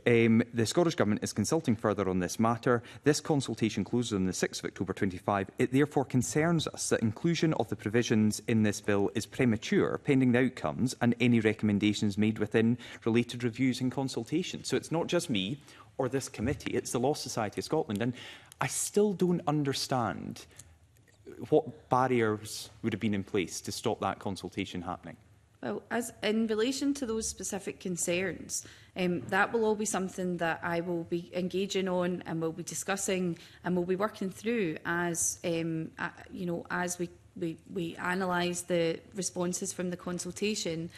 the Scottish Government is consulting further on this matter. This consultation closes on the 6th of October 25. It therefore concerns us that inclusion of the provisions in this bill is premature, pending the outcomes and any recommendations made within related reviews and consultations. So it's not just me or this committee, it's the Law Society of Scotland. And I still don't understand what barriers would have been in place to stop that consultation happening. Well, as in relation to those specific concerns, that will all be something that I will be engaging on and will be discussing and will be working through as as we analyse the responses from the consultation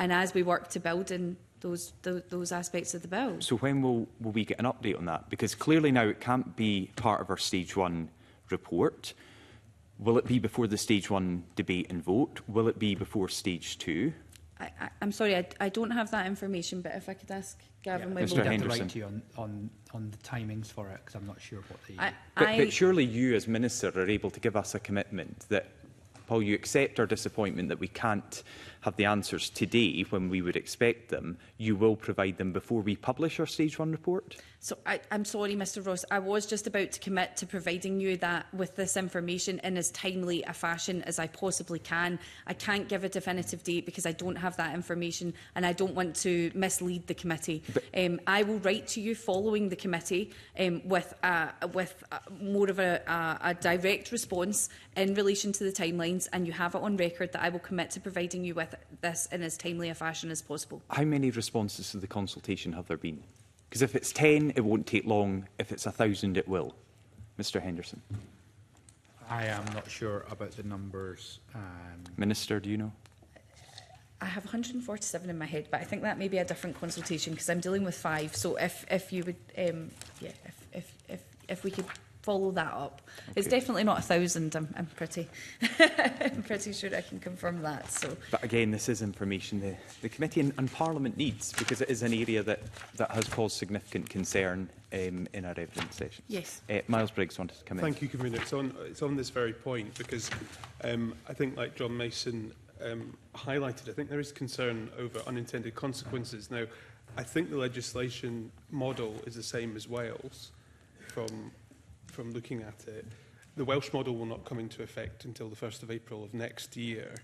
and as we work to build in those aspects of the bill. So when will we get an update on that? Because clearly now it can't be part of our Stage 1 report. Will it be before the Stage 1 debate and vote? Will it be before Stage 2? I'm sorry, I don't have that information, but if I could ask Gavin, Mr. we'll Henderson, to write to you on the timings for it, because I'm not sure what the... But surely you as Minister are able to give us a commitment that, Paul, you accept our disappointment that we can't have the answers today when we would expect them, you will provide them before we publish our Stage 1 report? So I'm sorry, Mr Ross, I was just about to commit to providing you that with this information in as timely a fashion as I possibly can. I can't give a definitive date because I don't have that information and I don't want to mislead the committee. I will write to you following the committee with more of a direct response in relation to the timelines, and you have it on record that I will commit to providing you with this in as timely a fashion as possible. How many responses to the consultation have there been? Because if it's 10, it won't take long. If it's 1,000, it will. Mr Henderson. I am not sure about the numbers. Minister, do you know? I have 147 in my head, but I think that may be a different consultation because I'm dealing with 5. So if you would, yeah, if we could follow that up, okay. It's definitely not 1,000. I'm pretty, I'm pretty sure I can confirm that. So, but again, this is information the committee and Parliament needs because it is an area that has caused significant concern in our evidence session. Yes. Miles Briggs wanted to come in. Thank you, Convener. It's on this very point because I think, like John Mason highlighted, I think there is concern over unintended consequences. Now, I think the legislation model is the same as Wales from looking at it. The Welsh model will not come into effect until the 1st of April of next year.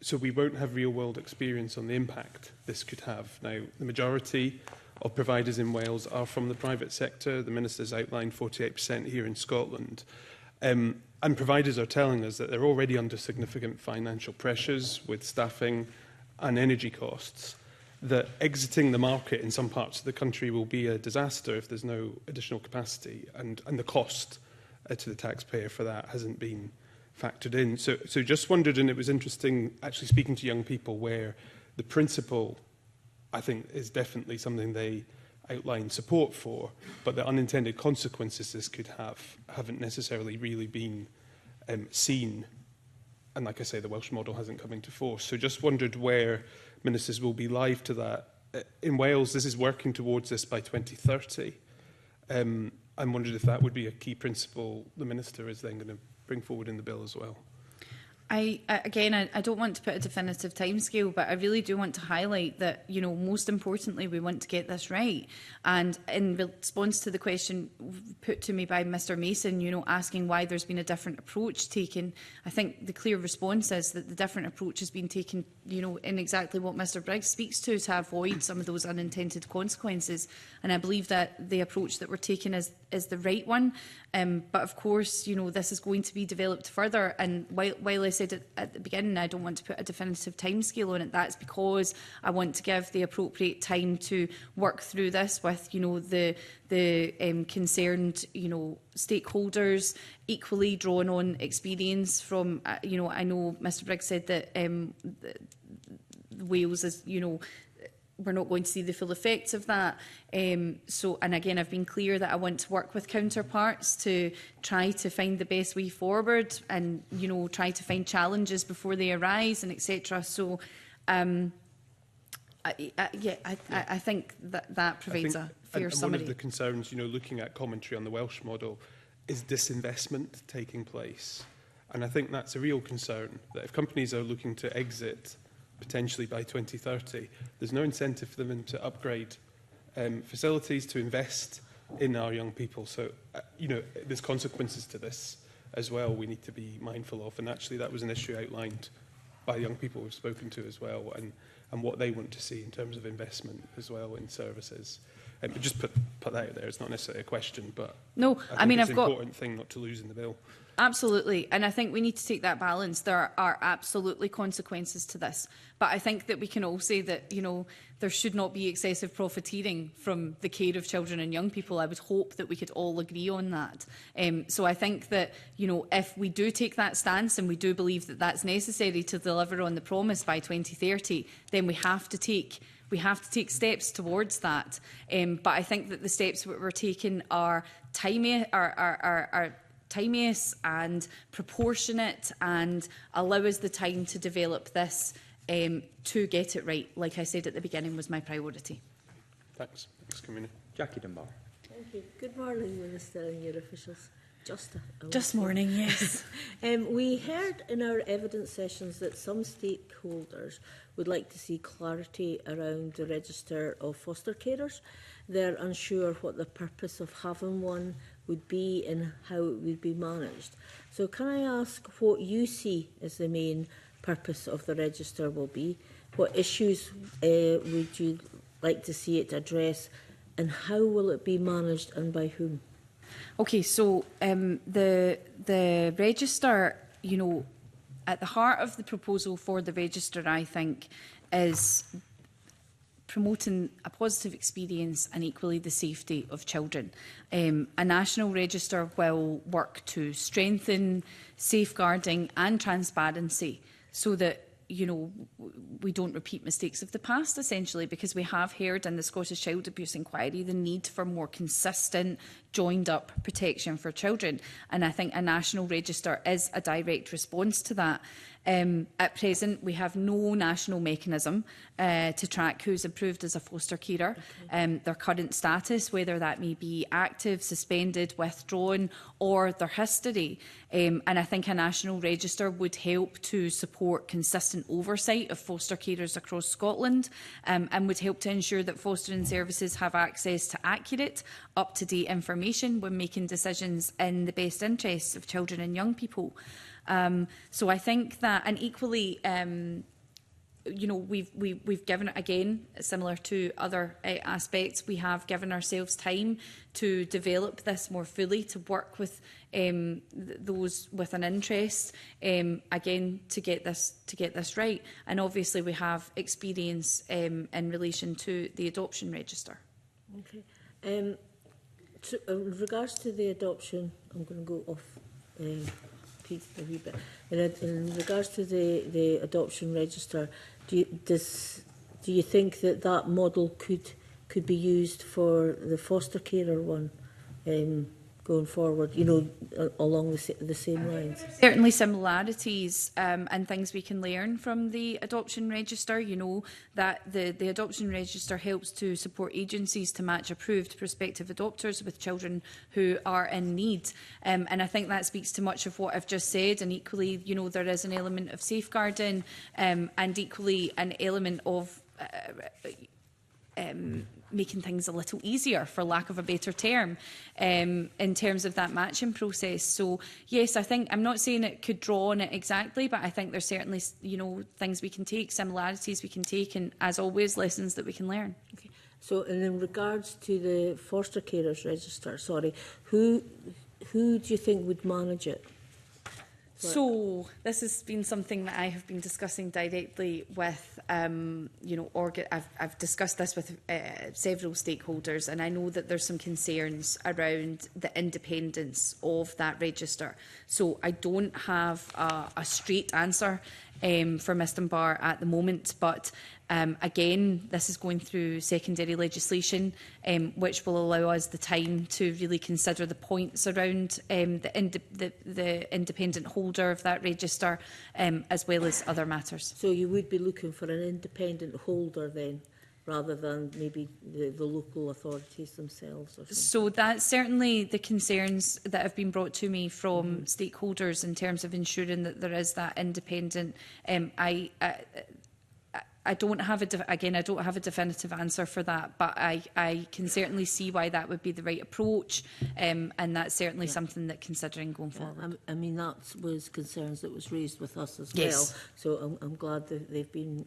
So we won't have real-world experience on the impact this could have. Now, the majority of providers in Wales are from the private sector. The Minister's outlined 48% here in Scotland. And providers are telling us that they're already under significant financial pressures with staffing and energy costs, that exiting the market in some parts of the country will be a disaster if there's no additional capacity, and the cost to the taxpayer for that hasn't been factored in. So just wondered, and it was interesting actually speaking to young people where the principle, I think, is definitely something they outline support for, but the unintended consequences this could have haven't necessarily really been seen. And like I say, the Welsh model hasn't come into force. So just wondered where ministers will be live to that. In Wales, this is working towards this by 2030. I wondered if that would be a key principle the minister is then going to bring forward in the bill as well. I don't want to put a definitive timescale, but I really do want to highlight that, you know, most importantly, we want to get this right. And in response to the question put to me by Mr Mason, you know, asking why there's been a different approach taken, I think the clear response is that the different approach has been taken, you know, in exactly what Mr Briggs speaks to avoid some of those unintended consequences. And I believe that the approach that we're taking is the right one. But of course, you know, this is going to be developed further. And while I said at the beginning, I don't want to put a definitive timescale on it, that's because I want to give the appropriate time to work through this with, you know, the concerned, you know, stakeholders, equally drawn on experience from, you know, I know Mr Briggs said that Wales is, you know, we're not going to see the full effects of that. And again, I've been clear that I want to work with counterparts to try to find the best way forward and, you know, try to find challenges before they arise and etc. So, I think that provides a fair summary. One of the concerns, you know, looking at commentary on the Welsh model, is disinvestment taking place. And I think that's a real concern, that if companies are looking to exit potentially by 2030, there's no incentive for them to upgrade facilities, to invest in our young people. So, you know, there's consequences to this as well we need to be mindful of. And actually that was an issue outlined by young people we've spoken to as well, and what they want to see in terms of investment as well in services. But just put that out there. It's not necessarily a question, but no, I mean, it's an important thing not to lose in the bill. Absolutely. And I think we need to take that balance. There are absolutely consequences to this. But I think that we can all say that, you know, there should not be excessive profiteering from the care of children and young people. I would hope that we could all agree on that. So I think that, you know, if we do take that stance and we do believe that that's necessary to deliver on the promise by 2030, then we have to take steps towards that. But I think that the steps that we're taking are timeous and proportionate and allow us the time to develop this to get it right. Like I said at the beginning, was my priority. Thanks. Thanks, Convener. Jackie Dunbar. Thank you. Good morning, Minister and your officials. Just morning, yes. We heard in our evidence sessions that some stakeholders would like to see clarity around the register of foster carers. They're unsure what the purpose of having one would be and how it would be managed. So can I ask what you see as the main purpose of the register will be? What issues would you like to see it address, and how will it be managed and by whom? Okay, so the register, you know, at the heart of the proposal for the register, I think, is promoting a positive experience and equally the safety of children. A national register will work to strengthen safeguarding and transparency so that, you know, we don't repeat mistakes of the past, essentially, because we have heard in the Scottish Child Abuse Inquiry the need for more consistent, joined-up protection for children. And I think a national register is a direct response to that. At present, we have no national mechanism to track who's approved as a foster carer, their current status, whether that may be active, suspended, withdrawn, or their history. And I think a national register would help to support consistent oversight of foster carers across Scotland, and would help to ensure that fostering services have access to accurate, up-to-date information when making decisions in the best interests of children and young people. So I think that, and equally, you know, we've given, again, similar to other aspects, we have given ourselves time to develop this more fully, to work with those with an interest, again, to get this right. And obviously, we have experience in relation to the adoption register. Okay. So in regards to the adoption, I'm going to go off piece a wee bit. In regards to the adoption register, do you think that model could be used for the foster carer one going forward, you know, along the same lines? Certainly similarities and things we can learn from the adoption register. You know that the adoption register helps to support agencies to match approved prospective adopters with children who are in need. And I think that speaks to much of what I've just said. And equally, you know, there is an element of safeguarding and equally an element of making things a little easier, for lack of a better term, in terms of that matching process. So yes, I think, I'm not saying it could draw on it exactly, but I think there's certainly, you know, things we can take, similarities we can take, and as always, lessons that we can learn. Okay. So, and in regards to the foster carers register, who do you think would manage it? So this has been something that I have been discussing directly with, you know, I've discussed this with several stakeholders, and I know that there's some concerns around the independence of that register. So I don't have a straight answer for Mr Dunbar at the moment, but again, this is going through secondary legislation, which will allow us the time to really consider the points around the independent holder of that register, as well as other matters. So you would be looking for an independent holder then, rather than maybe the local authorities themselves or something? So that's certainly the concerns that have been brought to me from stakeholders in terms of ensuring that there is that independent. I don't have I don't have a definitive answer for that, but I can certainly see why that would be the right approach, and that's certainly something that considering going forward. I mean, that was concerns that was raised with us as Yes. well, so I'm glad that they've been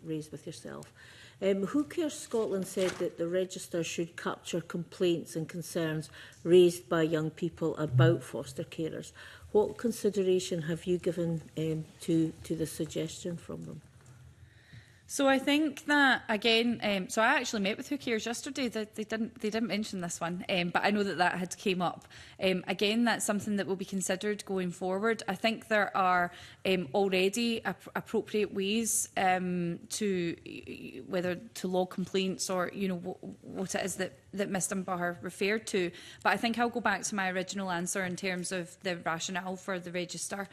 raised with yourself. Who Cares Scotland said that the register should capture complaints and concerns raised by young people about foster carers. What consideration have you given to the suggestion from them? So I think that, again, so I actually met with Who Cares yesterday. They didn't mention this one, but I know that had came up. Again, that's something that will be considered going forward. I think there are already appropriate ways to, whether to log complaints or, you know, what it is that Ms Dunbar referred to. But I think I'll go back to my original answer in terms of the rationale for the register,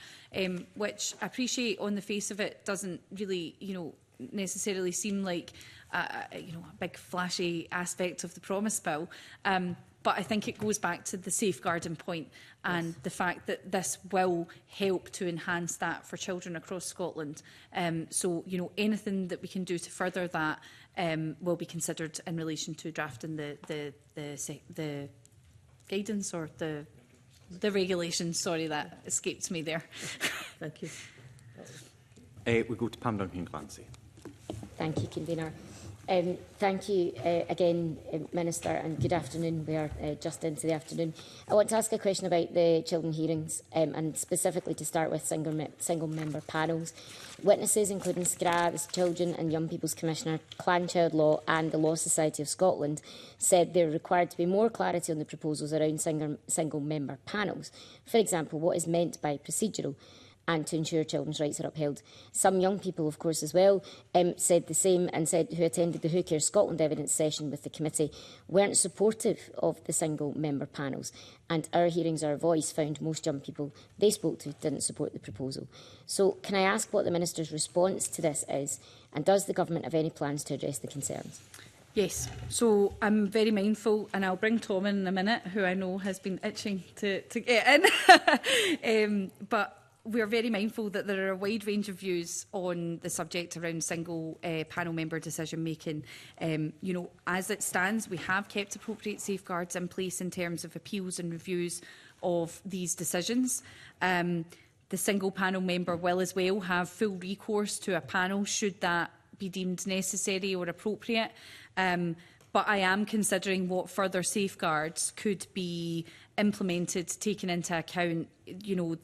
which I appreciate on the face of it doesn't really, you know, necessarily seem like you know, a big flashy aspect of the Promise Bill. But I think it goes back to the safeguarding point and the fact that this will help to enhance that for children across Scotland. So, you know, anything that we can do to further that will be considered in relation to drafting the guidance or the regulations. Sorry, that escaped me there. Thank you. We go to Pam Duncan-Clancy. Thank you, Convener. Thank you again, Minister, and good afternoon. We are just into the afternoon. I want to ask a question about the children hearings, and specifically to start with single-member panels. Witnesses, including SCRA, the Children and Young People's Commissioner, Clan Child Law and the Law Society of Scotland, said there required to be more clarity on the proposals around single-member panels. For example, what is meant by procedural, and to ensure children's rights are upheld. Some young people, of course, as well, said the same, and said who attended the Who Cares Scotland evidence session with the committee weren't supportive of the single-member panels, and Our Hearings, Our Voice found most young people they spoke to didn't support the proposal. So can I ask what the Minister's response to this is, and does the Government have any plans to address the concerns? Yes, so I'm very mindful, and I'll bring Tom in a minute, who I know has been itching to get in. But we're very mindful that there are a wide range of views on the subject around single panel member decision making. You know, as it stands, we have kept appropriate safeguards in place in terms of appeals and reviews of these decisions. The single panel member will as well have full recourse to a panel should that be deemed necessary or appropriate. But I am considering what further safeguards could be implemented, taking into account, you know,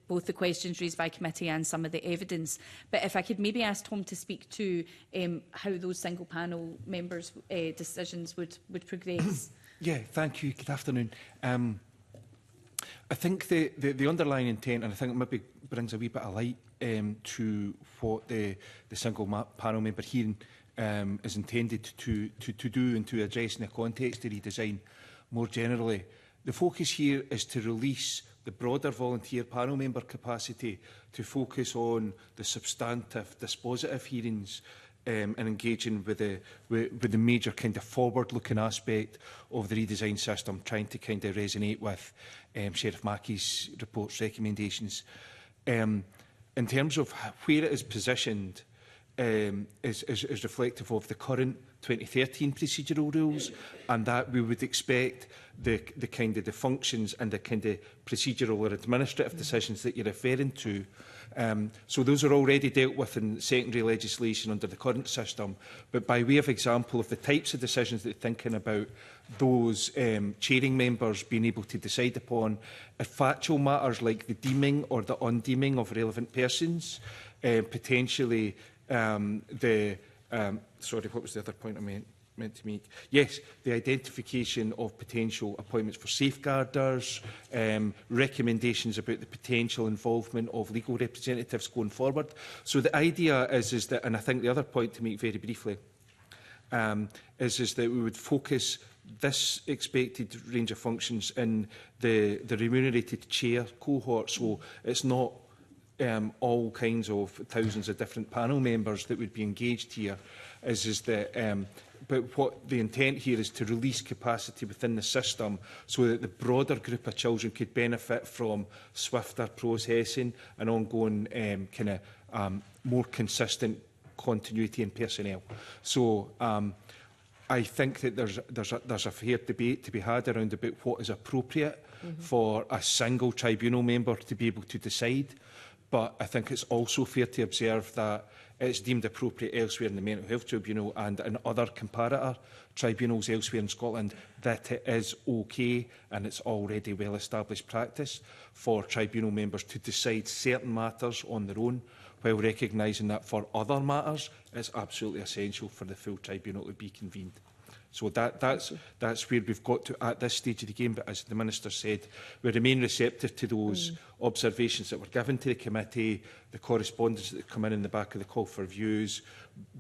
both the questions raised by committee and some of the evidence. But if I could maybe ask Tom to speak to how those single panel members' decisions would progress. Yeah, thank you. Good afternoon. I think the underlying intent, and I think it maybe brings a wee bit of light to what the single panel member hearing is intended to do and to address in the context of redesign more generally. The focus here is to release the broader volunteer panel member capacity to focus on the substantive, dispositive hearings and engaging with the major kind of forward-looking aspect of the redesign system, trying to kind of resonate with Sheriff Mackey's report's recommendations. In terms of where it is positioned, is reflective of the current 2013 procedural rules, and that we would expect the kind of the functions and the kind of procedural or administrative decisions that you're referring to. So those are already dealt with in secondary legislation under the current system. But by way of example of the types of decisions that you're thinking about, those chairing members being able to decide upon factual matters like the deeming or the undeeming of relevant persons, potentially sorry, what was the other point I meant to make? Yes, the identification of potential appointments for safeguarders, recommendations about the potential involvement of legal representatives going forward. So the idea is that, and I think the other point to make very briefly, is that we would focus this expected range of functions in the remunerated chair cohort. So it's not all kinds of thousands of different panel members that would be engaged here, but what the intent here is to release capacity within the system so that the broader group of children could benefit from swifter processing and ongoing more consistent continuity in personnel. So I think that there's a fair debate to be had around about what is appropriate for a single tribunal member to be able to decide. But I think it's also fair to observe that it's deemed appropriate elsewhere in the Mental Health Tribunal and in other comparator tribunals elsewhere in Scotland that it is okay, and it's already well-established practice for tribunal members to decide certain matters on their own, while recognising that for other matters it's absolutely essential for the full tribunal to be convened. So that's where we've got to at this stage of the game. But as the Minister said, we remain receptive to those observations that were given to the committee, the correspondence that come in the back of the call for views.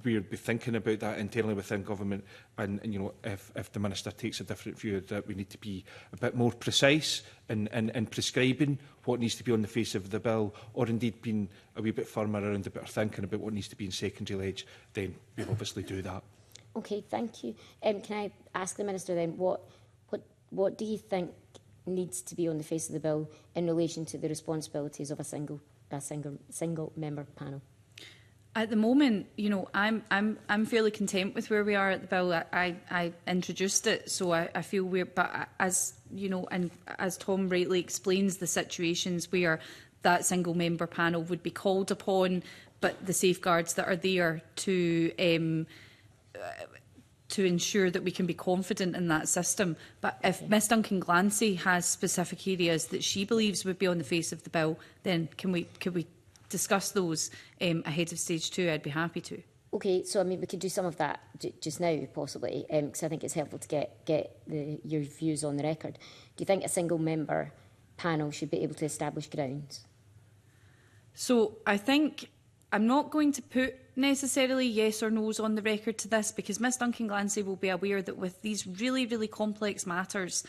We'll be thinking about that internally within government, and you know, if the Minister takes a different view, that we need to be a bit more precise in prescribing what needs to be on the face of the bill, or indeed being a wee bit firmer around about our thinking about what needs to be in secondary ledge, then we'll obviously do that. Okay, thank you. Can I ask the Minister then, what do you think needs to be on the face of the bill in relation to the responsibilities of a single member panel? At the moment, you know, I'm fairly content with where we are at the bill. I introduced it, so I feel we're. But as you know, and as Tom rightly explains, the situations where that single member panel would be called upon, but the safeguards that are there to ensure that we can be confident in that system. But if Ms Duncan Glancy has specific areas that she believes would be on the face of the bill, then could we discuss those ahead of stage 2? I'd be happy to. Okay, so I mean we could do some of that just now, possibly, because I think it's helpful to get your views on the record. Do you think a single member panel should be able to establish grounds? So I think I'm not going to put necessarily yes or no's on the record to this, because Ms Duncan Glancy will be aware that with these really, really complex matters,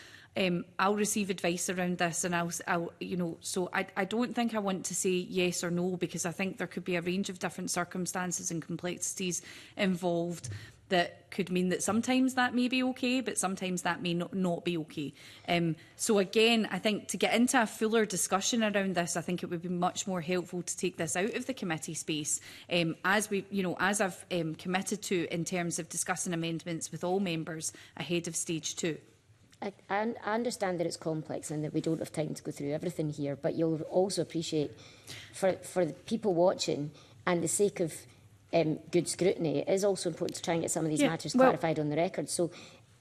I'll receive advice around this, and I'll you know, so I don't think I want to say yes or no, because I think there could be a range of different circumstances and complexities involved that could mean that sometimes that may be okay, but sometimes that may not be okay. So again, I think to get into a fuller discussion around this, I think it would be much more helpful to take this out of the committee space, as I've committed to in terms of discussing amendments with all members ahead of stage 2. I understand that it's complex and that we don't have time to go through everything here, but you'll also appreciate, for the people watching and the sake of good scrutiny, it is also important to try and get some of these matters clarified on the record. So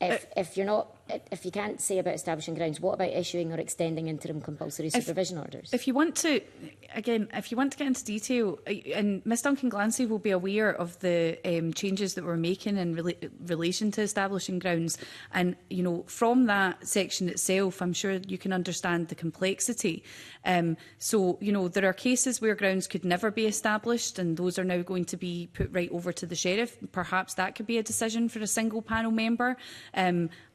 if you can't say about establishing grounds, what about issuing or extending interim compulsory supervision orders? If you want to get into detail, and Ms Duncan Glancy will be aware of the changes that we're making in relation to establishing grounds, and you know, from that section itself, I'm sure you can understand the complexity. So you know, there are cases where grounds could never be established, and those are now going to be put right over to the sheriff. Perhaps that could be a decision for a single panel member.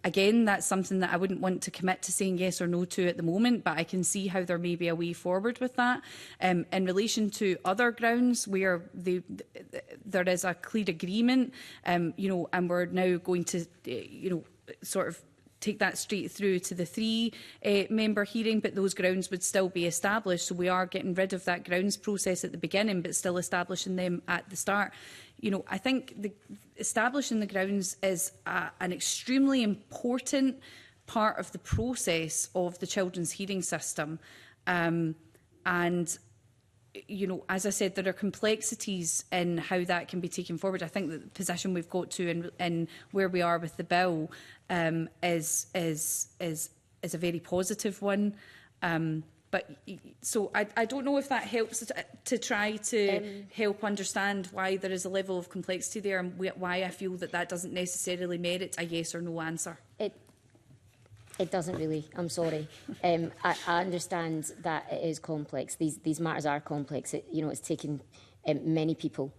Again, that's something that I wouldn't want to commit to saying yes or no to at the moment, but I can see how there may be a way forward with that. In relation to other grounds where there is a clear agreement, you know, and we're now going to, you know, sort of take that straight through to the 3-member hearing, but those grounds would still be established. So we are getting rid of that grounds process at the beginning, but still establishing them at the start. You know, I think establishing the grounds is an extremely important part of the process of the children's hearing system. And, you know, as I said, there are complexities in how that can be taken forward. I think that the position we've got to in where we are with the bill is a very positive one. But so I don't know if that helps to try to help understand why there is a level of complexity there, and why I feel that doesn't necessarily merit a yes or no answer. It doesn't really. I'm sorry. I understand that it is complex. These matters are complex. You know, it's taken many people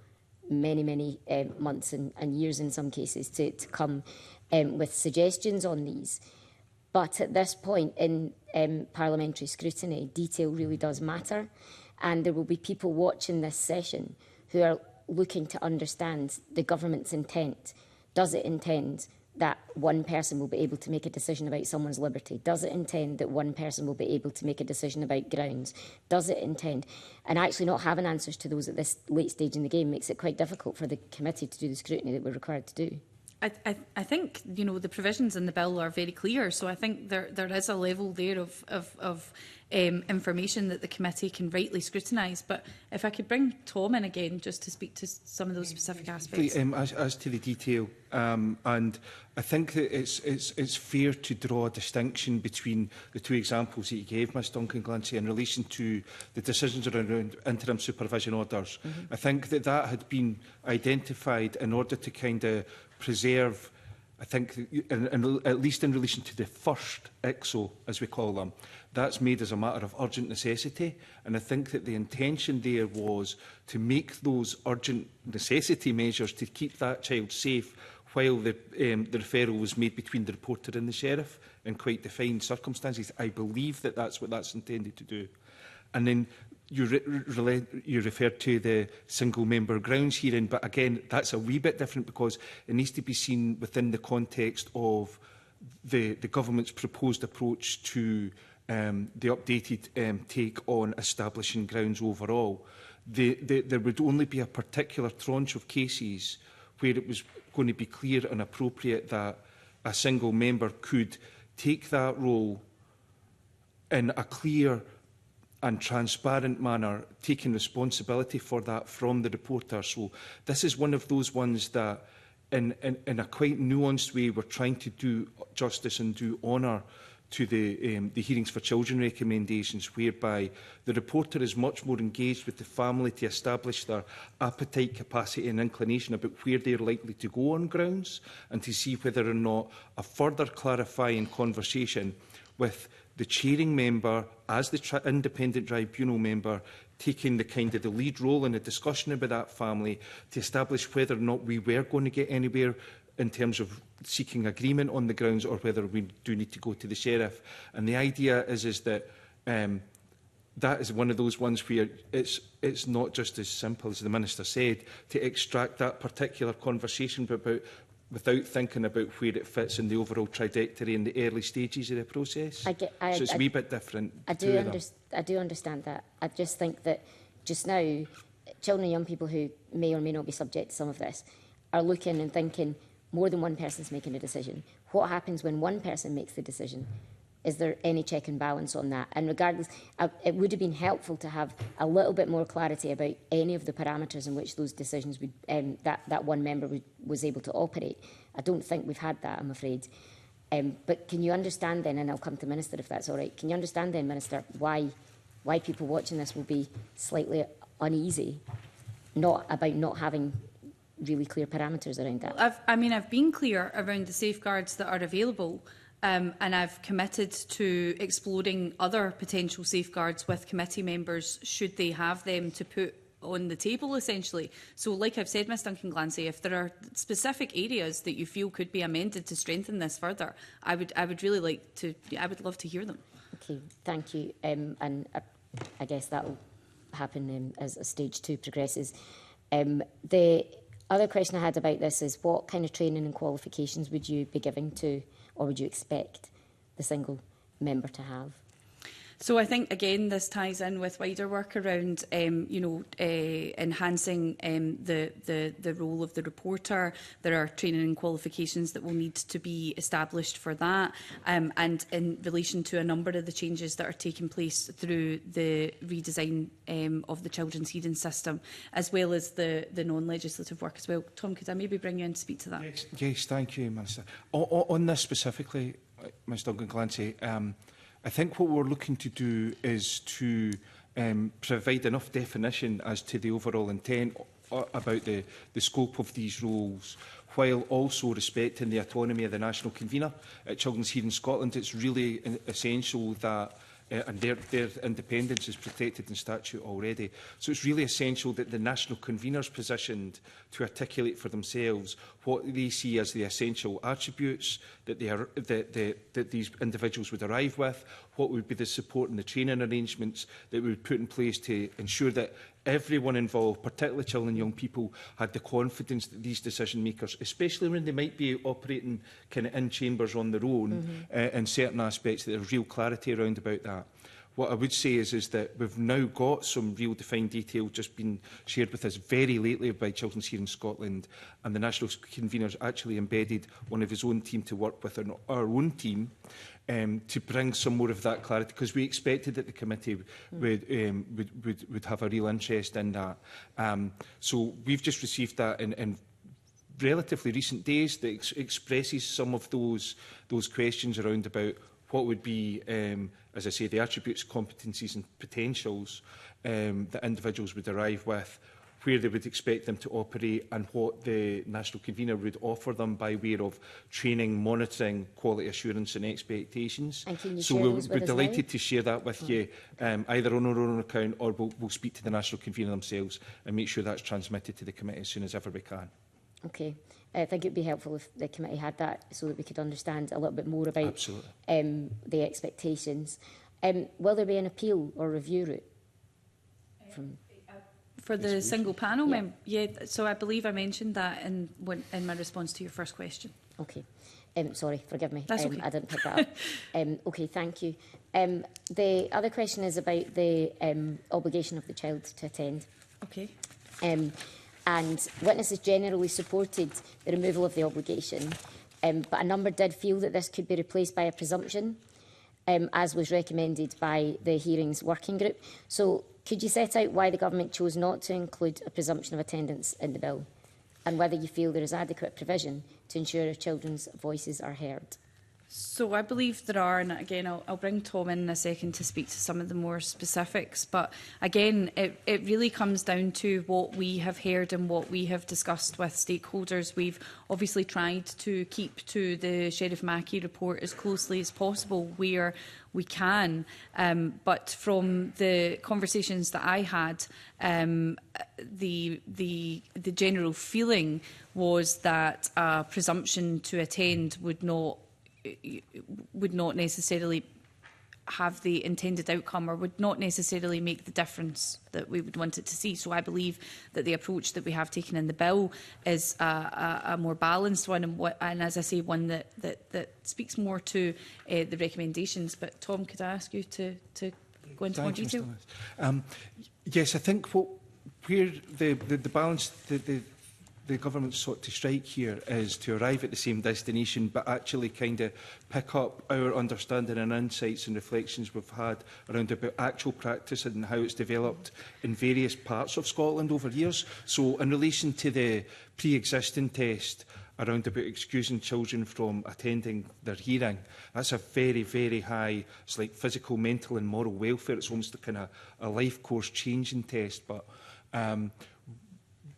many months and years in some cases to come with suggestions on these. But at this point in parliamentary scrutiny, detail really does matter. And there will be people watching this session who are looking to understand the government's intent. Does it intend that one person will be able to make a decision about someone's liberty? Does it intend that one person will be able to make a decision about grounds? Does it intend? And actually not having answers to those at this late stage in the game makes it quite difficult for the committee to do the scrutiny that we're required to do. I think, you know, the provisions in the bill are very clear, so I think there is a level there of information that the committee can rightly scrutinise. But if I could bring Tom in again just to speak to some of those specific aspects. As to the detail, and I think that it's fair to draw a distinction between the two examples that you gave, Ms Duncan Glancy, in relation to the decisions around interim supervision orders. I think that had been identified in order to kind of preserve I think, at least in relation to the first ICSO, as we call them, that's made as a matter of urgent necessity. And I think that the intention there was to make those urgent necessity measures to keep that child safe while the referral was made between the reporter and the sheriff in quite defined circumstances. I believe that that's what that's intended to do. And then you referred to the single-member grounds hearing, but again, that's a wee bit different because it needs to be seen within the context of the government's proposed approach to the updated take on establishing grounds overall. There would only be a particular tranche of cases where it was going to be clear and appropriate that a single member could take that role in a clear and transparent manner, taking responsibility for that from the reporter. So this is one of those ones that, in a quite nuanced way, we're trying to do justice and do honour to the Hearings for Children recommendations, whereby the reporter is much more engaged with the family to establish their appetite, capacity and inclination about where they're likely to go on grounds, and to see whether or not a further clarifying conversation with the chairing member, as the independent tribunal member, taking the kind of the lead role in a discussion about that family to establish whether or not we were going to get anywhere in terms of seeking agreement on the grounds, or whether we do need to go to the sheriff. And the idea is that that is one of those ones where it's not just as simple as the Minister said to extract that particular conversation about without thinking about where it fits in the overall trajectory in the early stages of the process. So it's a wee bit different. I do understand that. I just think that just now, children and young people who may or may not be subject to some of this are looking and thinking more than one person's making a decision. What happens when one person makes the decision? Is there any check and balance on that? And regardless, it would have been helpful to have a little bit more clarity about any of the parameters in which those decisions would, that one member was able to operate. I don't think we've had that, I'm afraid. But can you understand then, and I'll come to Minister if that's all right, can you understand then, Minister, why people watching this will be slightly uneasy, not about not having really clear parameters around that? Well, I've been clear around the safeguards that are available. And I've committed to exploring other potential safeguards with committee members should they have them to put on the table, essentially. So, like I've said, Ms Duncan Glancy, if there are specific areas that you feel could be amended to strengthen this further, I would really like to. I would love to hear them. Okay, thank you. And I guess that will happen as stage 2 progresses. The other question I had about this is what kind of training and qualifications would you be giving to, or would you expect the single member to have? So I think, again, this ties in with wider work around, enhancing the role of the reporter. There are training and qualifications that will need to be established for that. And in relation to a number of the changes that are taking place through the redesign of the children's hearing system, as well as the non-legislative work as well. Tom, could I maybe bring you in to speak to that? Yes, thank you, Minister. On this specifically, Ms Duncan Glancy, I think what we're looking to do is to provide enough definition as to the overall intent about the scope of these roles, while also respecting the autonomy of the national convener. At Children's Hearing Scotland, it's really essential that and their independence is protected in statute already. So it's really essential that the national convener is positioned to articulate for themselves what they see as the essential attributes that these individuals would arrive with, what would be the support and the training arrangements that we would put in place to ensure that everyone involved, particularly children and young people, had the confidence that these decision makers, especially when they might be operating kind of in chambers on their own, in certain aspects, that there's real clarity around about that. What I would say is that we've now got some real defined detail just been shared with us very lately by Children's Hearing Scotland, and the National Convener's actually embedded one of his own team to work with our own team to bring some more of that clarity, because we expected that the committee would have a real interest in that. So we've just received that in relatively recent days that expresses some of those questions around about what would be, as I say, the attributes, competencies and potentials that individuals would arrive with, where they would expect them to operate and what the national convener would offer them by way of training, monitoring, quality assurance and expectations. And can you so share we're, those with we're us delighted now? to share that with you, either on our own account or we'll speak to the national convener themselves and make sure that's transmitted to the committee as soon as ever we can. Okay. I think it would be helpful if the committee had that so that we could understand a little bit more about the expectations. Will there be an appeal or review route? For the single panel, Yeah. so I believe I mentioned that in my response to your first question. Okay. Sorry, forgive me. That's okay. I didn't pick that up. Okay, thank you. The other question is about the obligation of the child to attend. Okay. And witnesses generally supported the removal of the obligation, but a number did feel that this could be replaced by a presumption, as was recommended by the hearings working group. So could you set out why the government chose not to include a presumption of attendance in the bill, and whether you feel there is adequate provision to ensure our children's voices are heard? So I believe there are, and again, I'll bring Tom in a second to speak to some of the more specifics. But again, it really comes down to what we have heard and what we have discussed with stakeholders. We've obviously tried to keep to the Sheriff Mackey report as closely as possible where we can. But from the conversations that I had, the general feeling was that a presumption to attend would not necessarily have the intended outcome or would not necessarily make the difference that we would want it to see. So I believe that the approach that we have taken in the bill is a more balanced one and as I say, one that speaks more to the recommendations. But Tom, could I ask you to go into more detail? Yes, I think where the balance the government sought to strike here is to arrive at the same destination, but actually kind of pick up our understanding and insights and reflections we've had around about actual practice and how it's developed in various parts of Scotland over years. So in relation to the pre-existing test around about excusing children from attending their hearing, that's a very, very high, it's like physical, mental and moral welfare. It's almost a kind of a life course changing test, but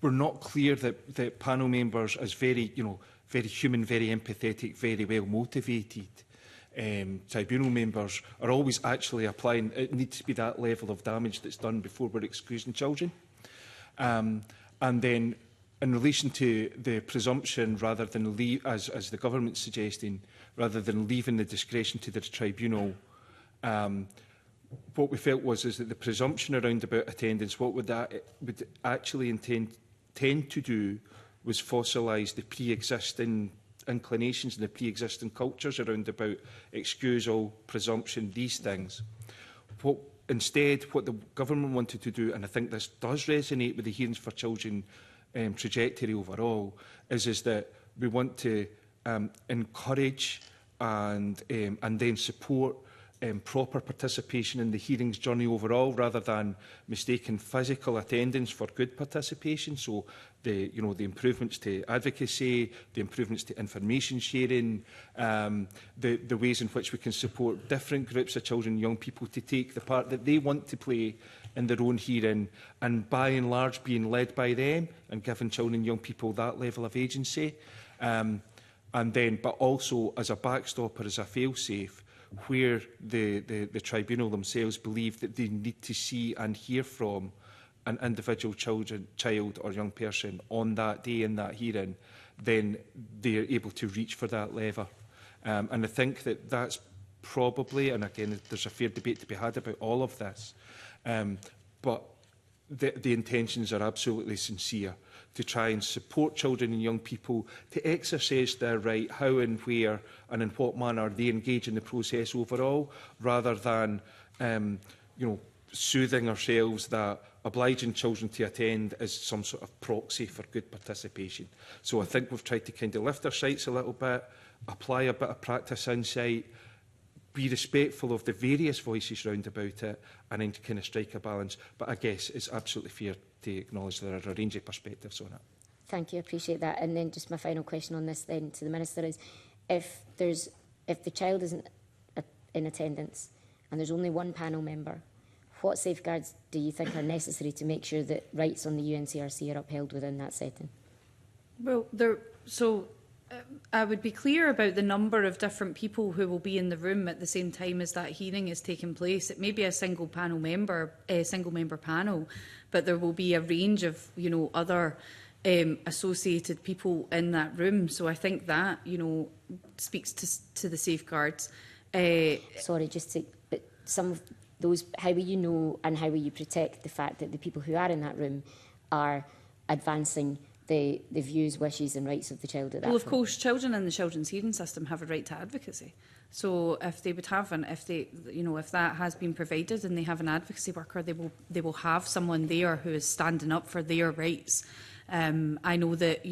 we're not clear that panel members, as very human, very empathetic, very well motivated tribunal members, are always actually applying. It needs to be that level of damage that's done before we're excusing children. And then, in relation to the presumption, rather than leave, as the government's suggesting, rather than leaving the discretion to the tribunal, what we felt is that the presumption around about attendance, what would actually tend to do was fossilise the pre-existing inclinations and the pre-existing cultures around about excusal, presumption, these things. Instead, what the government wanted to do, and I think this does resonate with the Hearings for Children trajectory overall, is that we want to encourage and then support proper participation in the hearings journey overall, rather than mistaking physical attendance for good participation. So the improvements to advocacy, the improvements to information sharing, the ways in which we can support different groups of children and young people to take the part that they want to play in their own hearing, and by and large being led by them and giving children and young people that level of agency. But also as a backstop or as a fail-safe, where the tribunal themselves believe that they need to see and hear from an individual child or young person on that day in that hearing, then they're able to reach for that lever. And I think that that's probably, and again, there's a fair debate to be had about all of this, but the intentions are absolutely sincere to try and support children and young people to exercise their right, how and where and in what manner they engage in the process overall, rather than soothing ourselves that obliging children to attend is some sort of proxy for good participation. So I think we've tried to kind of lift our sights a little bit, apply a bit of practice insight, be respectful of the various voices round about it, and then to kind of strike a balance. But I guess it's absolutely fair to acknowledge there are a range of perspectives on it. Thank you, I appreciate that. And then just my final question on this then to the Minister is, if the child isn't in attendance and there's only one panel member, what safeguards do you think are necessary to make sure that rights on the UNCRC are upheld within that setting? Well, I would be clear about the number of different people who will be in the room at the same time as that hearing is taking place. It may be a single member panel, but there will be a range of, other associated people in that room. So I think that, speaks to the safeguards. Sorry, but some of those, how will you know and how will you protect the fact that the people who are in that room are advancing the views, wishes and rights of the child at that Well, of point? course, children in the children's hearing system have a right to advocacy. So if they would have if that has been provided and they have an advocacy worker, they will have someone there who is standing up for their rights. I know that,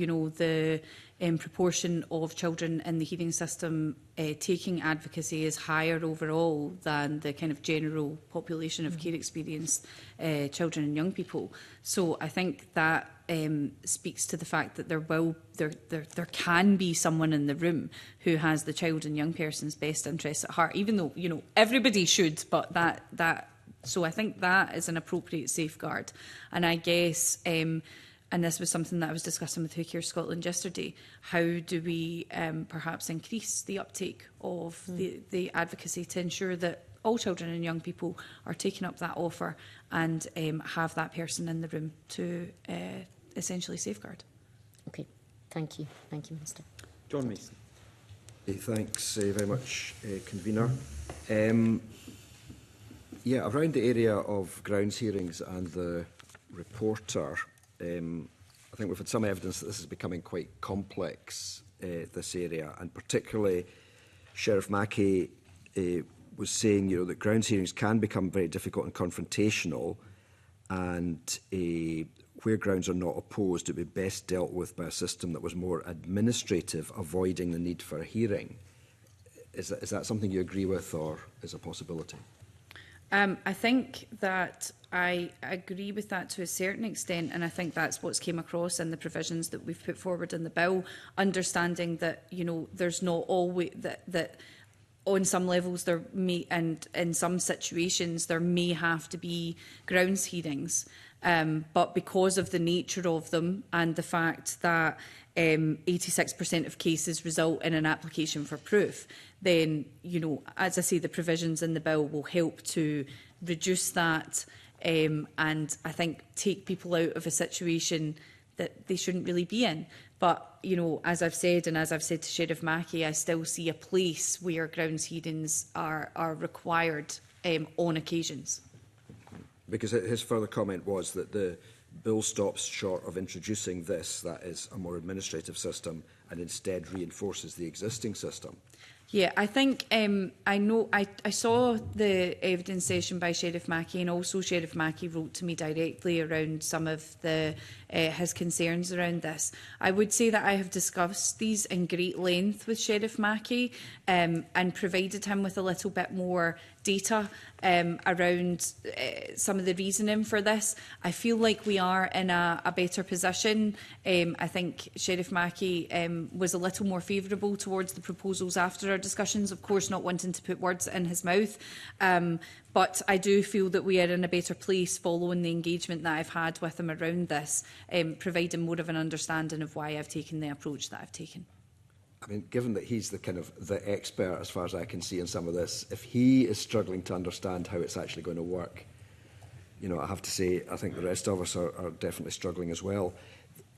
the proportion of children in the hearing system taking advocacy is higher overall than the kind of general population of care experienced children and young people. So I think that speaks to the fact that there can be someone in the room who has the child and young person's best interests at heart, even though, everybody should, but so I think that is an appropriate safeguard. And I guess, and this was something that I was discussing with Who Cares Scotland yesterday, how do we perhaps increase the uptake of the advocacy to ensure that all children and young people are taking up that offer and have that person in the room to essentially safeguard. Okay, thank you. Thank you, Minister. John Mason. Thanks very much, Convener. Around the area of grounds hearings and the reporter, I think we've had some evidence that this is becoming quite complex, this area, and particularly Sheriff Mackey was saying, that grounds hearings can become very difficult and confrontational, and where grounds are not opposed, it would be best dealt with by a system that was more administrative, avoiding the need for a hearing. Is that something you agree with, or is a possibility? I think that I agree with that to a certain extent, and I think that's what's came across in the provisions that we've put forward in the bill, understanding that, there's not always that on some levels there may, and in some situations there may have to be grounds hearings, but because of the nature of them and the fact that 86% of cases result in an application for proof, then, as I say, the provisions in the bill will help to reduce that and I think take people out of a situation that they shouldn't really be in. But, as I've said, and as I've said to Sheriff Mackey, I still see a place where grounds hearings are required on occasions. Because his further comment was that the bill stops short of introducing this, that is a more administrative system, and instead reinforces the existing system. Yeah, I think I saw the evidence session by Sheriff Mackey, and also Sheriff Mackey wrote to me directly around some of his concerns around this. I would say that I have discussed these in great length with Sheriff Mackey and provided him with a little bit more data around some of the reasoning for this. I feel like we are in a better position. I think Sheriff Mackey was a little more favourable towards the proposals after our discussions, of course not wanting to put words in his mouth. But I do feel that we are in a better place following the engagement that I've had with him around this, providing more of an understanding of why I've taken the approach that I've taken. I mean, given that he's the expert, as far as I can see, in some of this, if he is struggling to understand how it's actually going to work, I have to say, I think the rest of us are definitely struggling as well.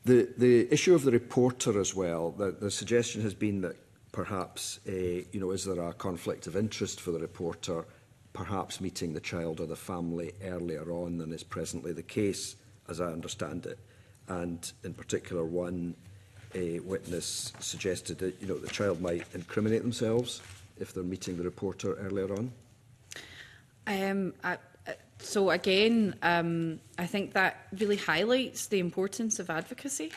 The issue of the reporter as well, the suggestion has been that perhaps, is there a conflict of interest for the reporter, perhaps meeting the child or the family earlier on than is presently the case, as I understand it. And in particular, one witness suggested that the child might incriminate themselves if they're meeting the reporter earlier on. So again, I think that really highlights the importance of advocacy.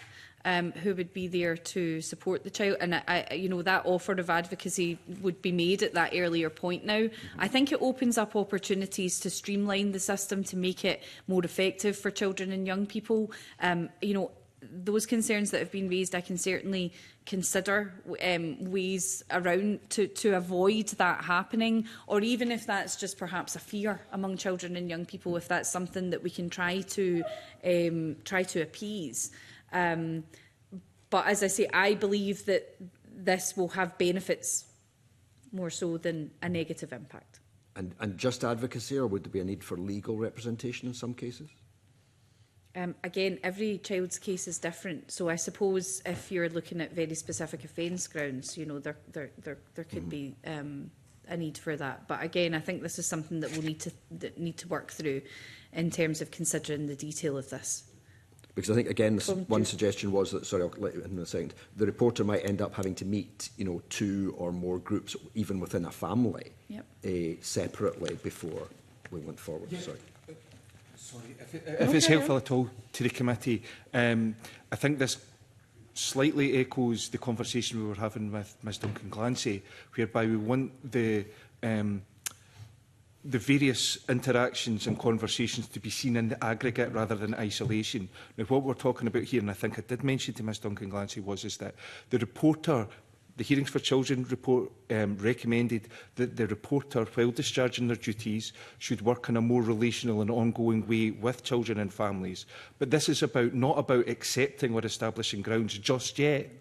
Who would be there to support the child, and that offer of advocacy would be made at that earlier point now. I think it opens up opportunities to streamline the system to make it more effective for children and young people. those concerns that have been raised, I can certainly consider ways around to avoid that happening, or even if that's just perhaps a fear among children and young people, if that's something that we can try to appease. But as I say, I believe that this will have benefits more so than a negative impact. And just advocacy, or would there be a need for legal representation in some cases? Again, every child's case is different. So I suppose if you're looking at very specific offence grounds, you know, there could be a need for that. But again, I think this is something that we'll need to work through in terms of considering the detail of this. Because I think, again, one suggestion was that, sorry, I'll let you in a second, the reporter might end up having to meet, you know, 2 or more groups, even within a family, separately before we went forward. Yeah. Sorry. Sorry, if it's helpful at all to the committee, I think this slightly echoes the conversation we were having with Ms Duncan Glancy, whereby we want the various interactions and conversations to be seen in the aggregate rather than isolation. Now, what we're talking about here, and I think I did mention to Ms Duncan Glancy, is that the reporter, the Hearings for Children report recommended that the reporter, while discharging their duties, should work in a more relational and ongoing way with children and families. But this is not about accepting or establishing grounds just yet.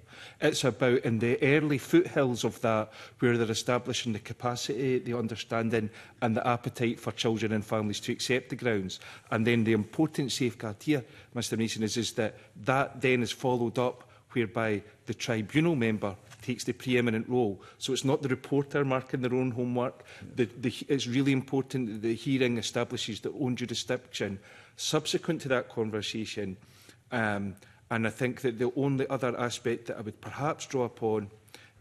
It's about in the early foothills of that, where they're establishing the capacity, the understanding and the appetite for children and families to accept the grounds. And then the important safeguard here, Mr Mason, is that then is followed up whereby the tribunal member takes the preeminent role. So it's not the reporter marking their own homework. It's really important that the hearing establishes their own jurisdiction subsequent to that conversation. And I think that the only other aspect that I would perhaps draw upon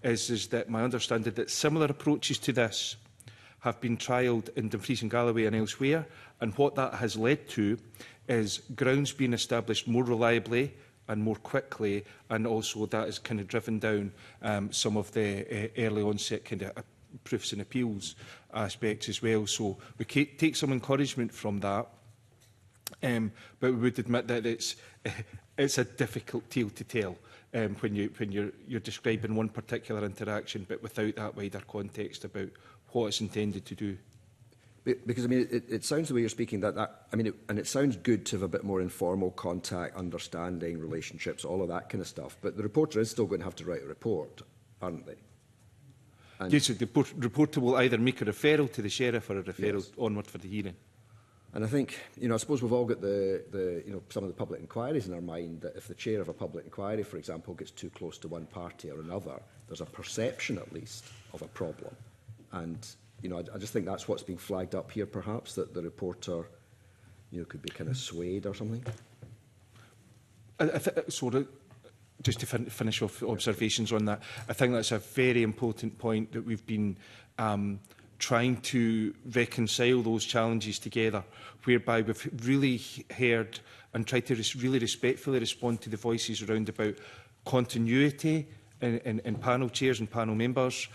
is that my understanding that similar approaches to this have been trialled in Dumfries and Galloway and elsewhere, and what that has led to is grounds being established more reliably and more quickly, and also that has kind of driven down some of the early onset kind of proofs and appeals aspects as well. So we take some encouragement from that, but we would admit that it's a difficult tale to tell when you're describing one particular interaction, but without that wider context about what it's intended to do. Because, I mean, it sounds the way you're speaking and it sounds good to have a bit more informal contact, understanding, relationships, all of that kind of stuff. But the reporter is still going to have to write a report, aren't they? And yes, so the reporter will either make a referral to the sheriff or a referral onward for the hearing. And I think, I suppose we've all got some of the public inquiries in our mind that if the chair of a public inquiry, for example, gets too close to one party or another, there's a perception, at least, of a problem. And I just think that's what's being flagged up here, perhaps, that the reporter, could be kind of swayed or something. Just to finish off observations on that, I think that's a very important point that we've been trying to reconcile those challenges together, whereby we've really heard and tried to really respectfully respond to the voices around about continuity in panel chairs and panel members,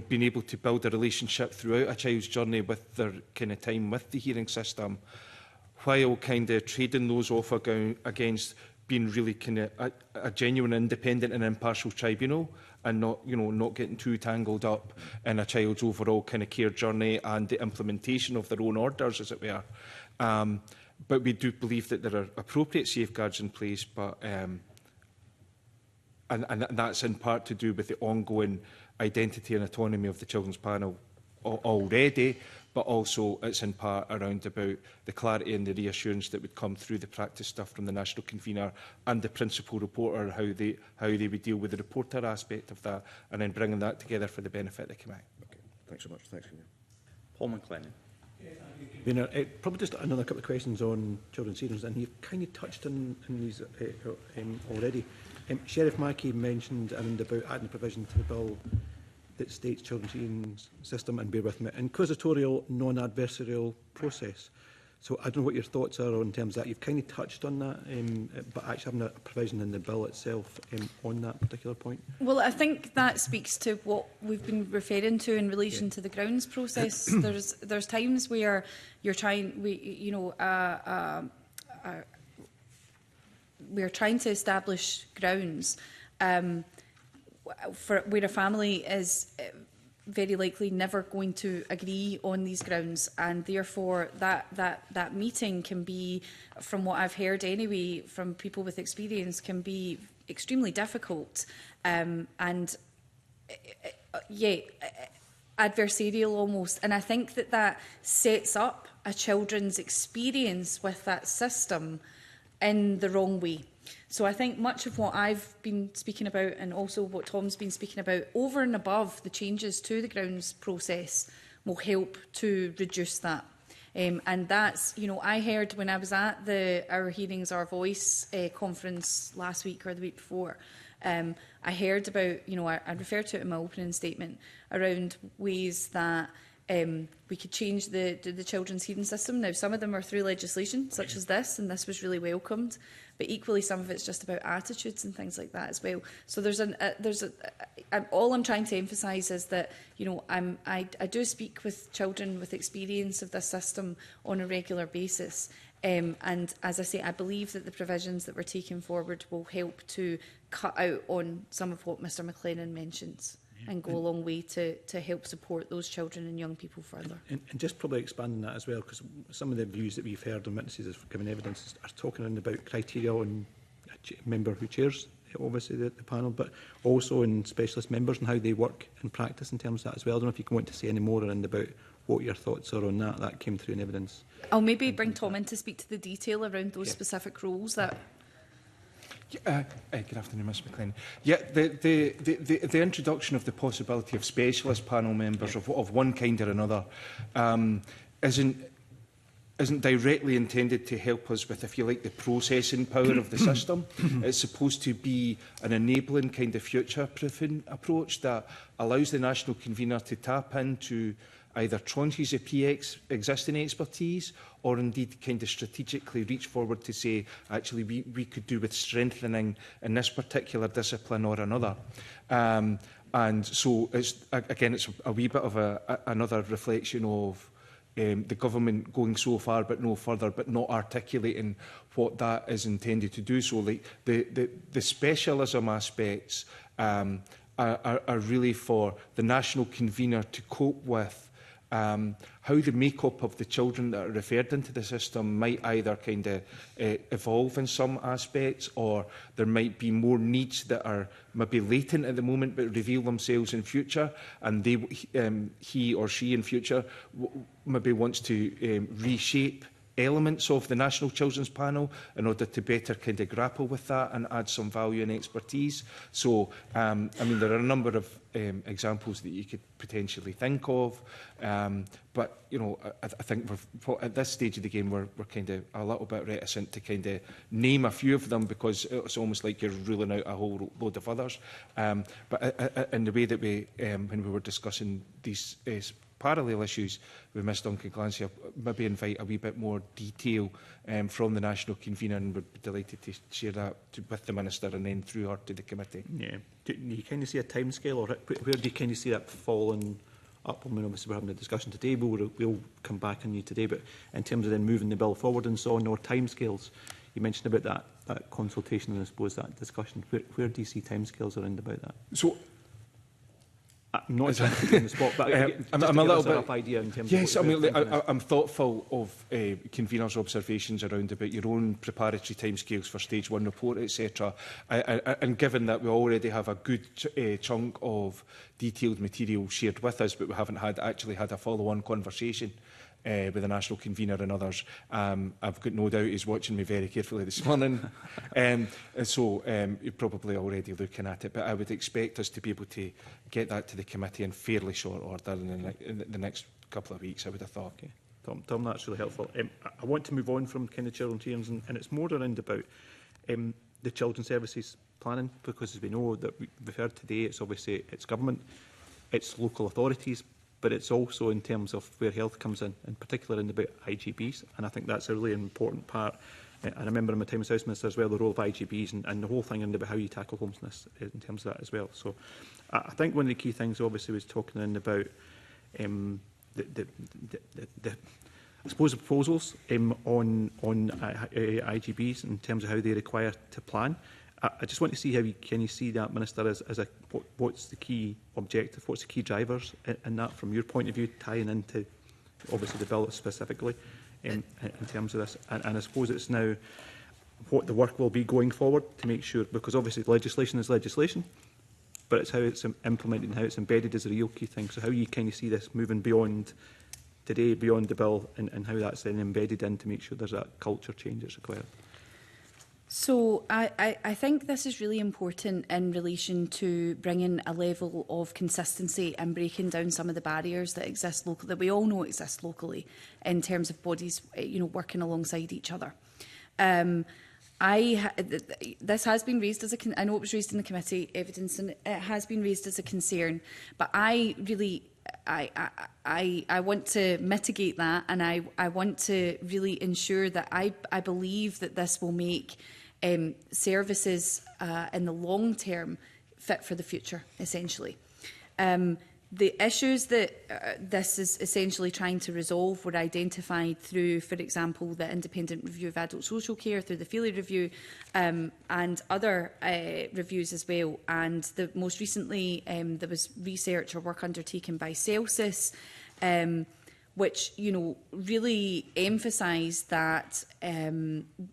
being able to build a relationship throughout a child's journey with their kind of time with the hearing system, while kind of trading those off against being really kind of a genuine, independent and impartial tribunal, and not getting too tangled up in a child's overall kind of care journey and the implementation of their own orders, as it were. But we do believe that there are appropriate safeguards in place, but and that's in part to do with the ongoing identity and autonomy of the Children's Panel already, but also it's in part around about the clarity and the reassurance that would come through the practice stuff from the National Convener and the Principal Reporter, how they would deal with the reporter aspect of that, and then bringing that together for the benefit of the committee. Okay, thanks so much. Thanks, Convener. Paul McLennan. Probably just another couple of questions on children's hearings, and you've kind of touched on these already. Sheriff Mackey mentioned about adding a provision to the bill that states children's hearing system, and bear with me, inquisitorial, non-adversarial process. So I don't know what your thoughts are on terms of that. You've kind of touched on that, but actually having a provision in the bill itself on that particular point. Well, I think that speaks to what we've been referring to in relation to the grounds process. There's times where you're trying, we're trying to establish grounds for where a family is very likely never going to agree on these grounds, and therefore that meeting can be, from what I've heard anyway from people with experience, can be extremely difficult and adversarial almost. And I think that sets up a children's experience with that system in the wrong way. So I think much of what I've been speaking about, and also what Tom's been speaking about, over and above the changes to the grounds process, will help to reduce that. And that's, you know, I heard when I was at the Our Hearings, Our Voice conference last week or the week before, I heard about, you know, I referred to it in my opening statement, around ways that we could change the children's hearing system. Now, some of them are through legislation, such as this, and this was really welcomed. But equally, some of it's just about attitudes and things like that as well. So all I'm trying to emphasise is that, you know, I do speak with children with experience of this system on a regular basis. And as I say, I believe that the provisions that we're taking forward will help to cut out on some of what Mr McLennan mentions, and go a long way to help support those children and young people further. And just probably expanding that as well, because some of the views that we've heard on witnesses have given evidence are talking about criteria on a member who chairs, obviously, the panel, but also in specialist members and how they work in practice in terms of that as well. I don't know if you can want to say any more around about what your thoughts are on that. That came through in evidence. I'll maybe bring Tom in to speak to the detail around those specific roles that... Good afternoon, Ms McLean. Yeah, the introduction of the possibility of specialist panel members of one kind or another isn't directly intended to help us with, if you like, the processing power of the system. It's supposed to be an enabling kind of future-proofing approach that allows the national convener to tap into either tranches of existing expertise, or indeed kind of strategically reach forward to say, actually, we could do with strengthening in this particular discipline or another. And so, it's a wee bit of another reflection of the government going so far but no further, but not articulating what that is intended to do. So, like the specialism aspects are really for the national convener to cope with how the makeup of the children that are referred into the system might either kind of evolve in some aspects, or there might be more needs that are maybe latent at the moment but reveal themselves in future, and he or she in future maybe wants to reshape elements of the National Children's Panel in order to better kind of grapple with that and add some value and expertise. So, I mean, there are a number of examples that you could potentially think of, but, you know, I think at this stage of the game we're kind of a little bit reticent to kind of name a few of them, because it's almost like you're ruling out a whole load of others. But in the way that we, when we were discussing these parallel issues with Ms Duncan Clancy, maybe invite a wee bit more detail from the national convener, and would be delighted to share that with the Minister and then through her to the committee. Yeah. Do you kind of see a timescale, or where do you kind of see that falling up? I mean, obviously we're having a discussion today, we'll come back on you today, but in terms of then moving the bill forward and so on, or timescales, you mentioned about that consultation and I suppose that discussion. Where do you see timescales around about that? So, I'm not exactly on the spot, but I'm a little bit. Idea in terms yes, of I mean, I'm thoughtful of conveners' observations around about your own preparatory timescales for stage 1 report, etc. And given that we already have a good chunk of detailed material shared with us, but we haven't actually had a follow-on conversation with the national convener and others, I've got no doubt he's watching me very carefully this morning. So you're probably already looking at it, but I would expect us to be able to get that to the committee in fairly short order in the next couple of weeks, I would have thought. Okay. Tom, that's really helpful. I want to move on from kind of children's hearings, and it's more around about the children's services planning, because as we know that we've heard today, it's obviously it's government, it's local authorities, but it's also in terms of where health comes in particular in about IGBs, and I think that's a really important part. I remember in my time as House Minister as well, the role of IGBs and the whole thing about how you tackle homelessness in terms of that as well. So I think one of the key things obviously was talking about I suppose the proposals on IGBs in terms of how they require to plan. I just want to see how can you see that, Minister, as what's the key objective, what's the key drivers in that from your point of view, tying into obviously the bill specifically in terms of this. And I suppose it's now what the work will be going forward to make sure, because obviously legislation is legislation, but it's how it's implemented and how it's embedded is a real key thing. So how you kind of see this moving beyond today, beyond the bill, and how that's then embedded in to make sure there's that culture change that's required. So I think this is really important in relation to bringing a level of consistency and breaking down some of the barriers that exist locally, that we all know exist locally, in terms of bodies, working alongside each other. This has been raised as a, I know it was raised in the committee evidence, and it has been raised as a concern, but I want to mitigate that, and I want to really ensure that I believe that this will make services in the long term fit for the future, essentially. The issues that this is essentially trying to resolve were identified through, for example, the Independent Review of Adult Social Care, through the Feely Review, and other reviews as well. And most recently, there was research or work undertaken by Celsus, which really emphasised that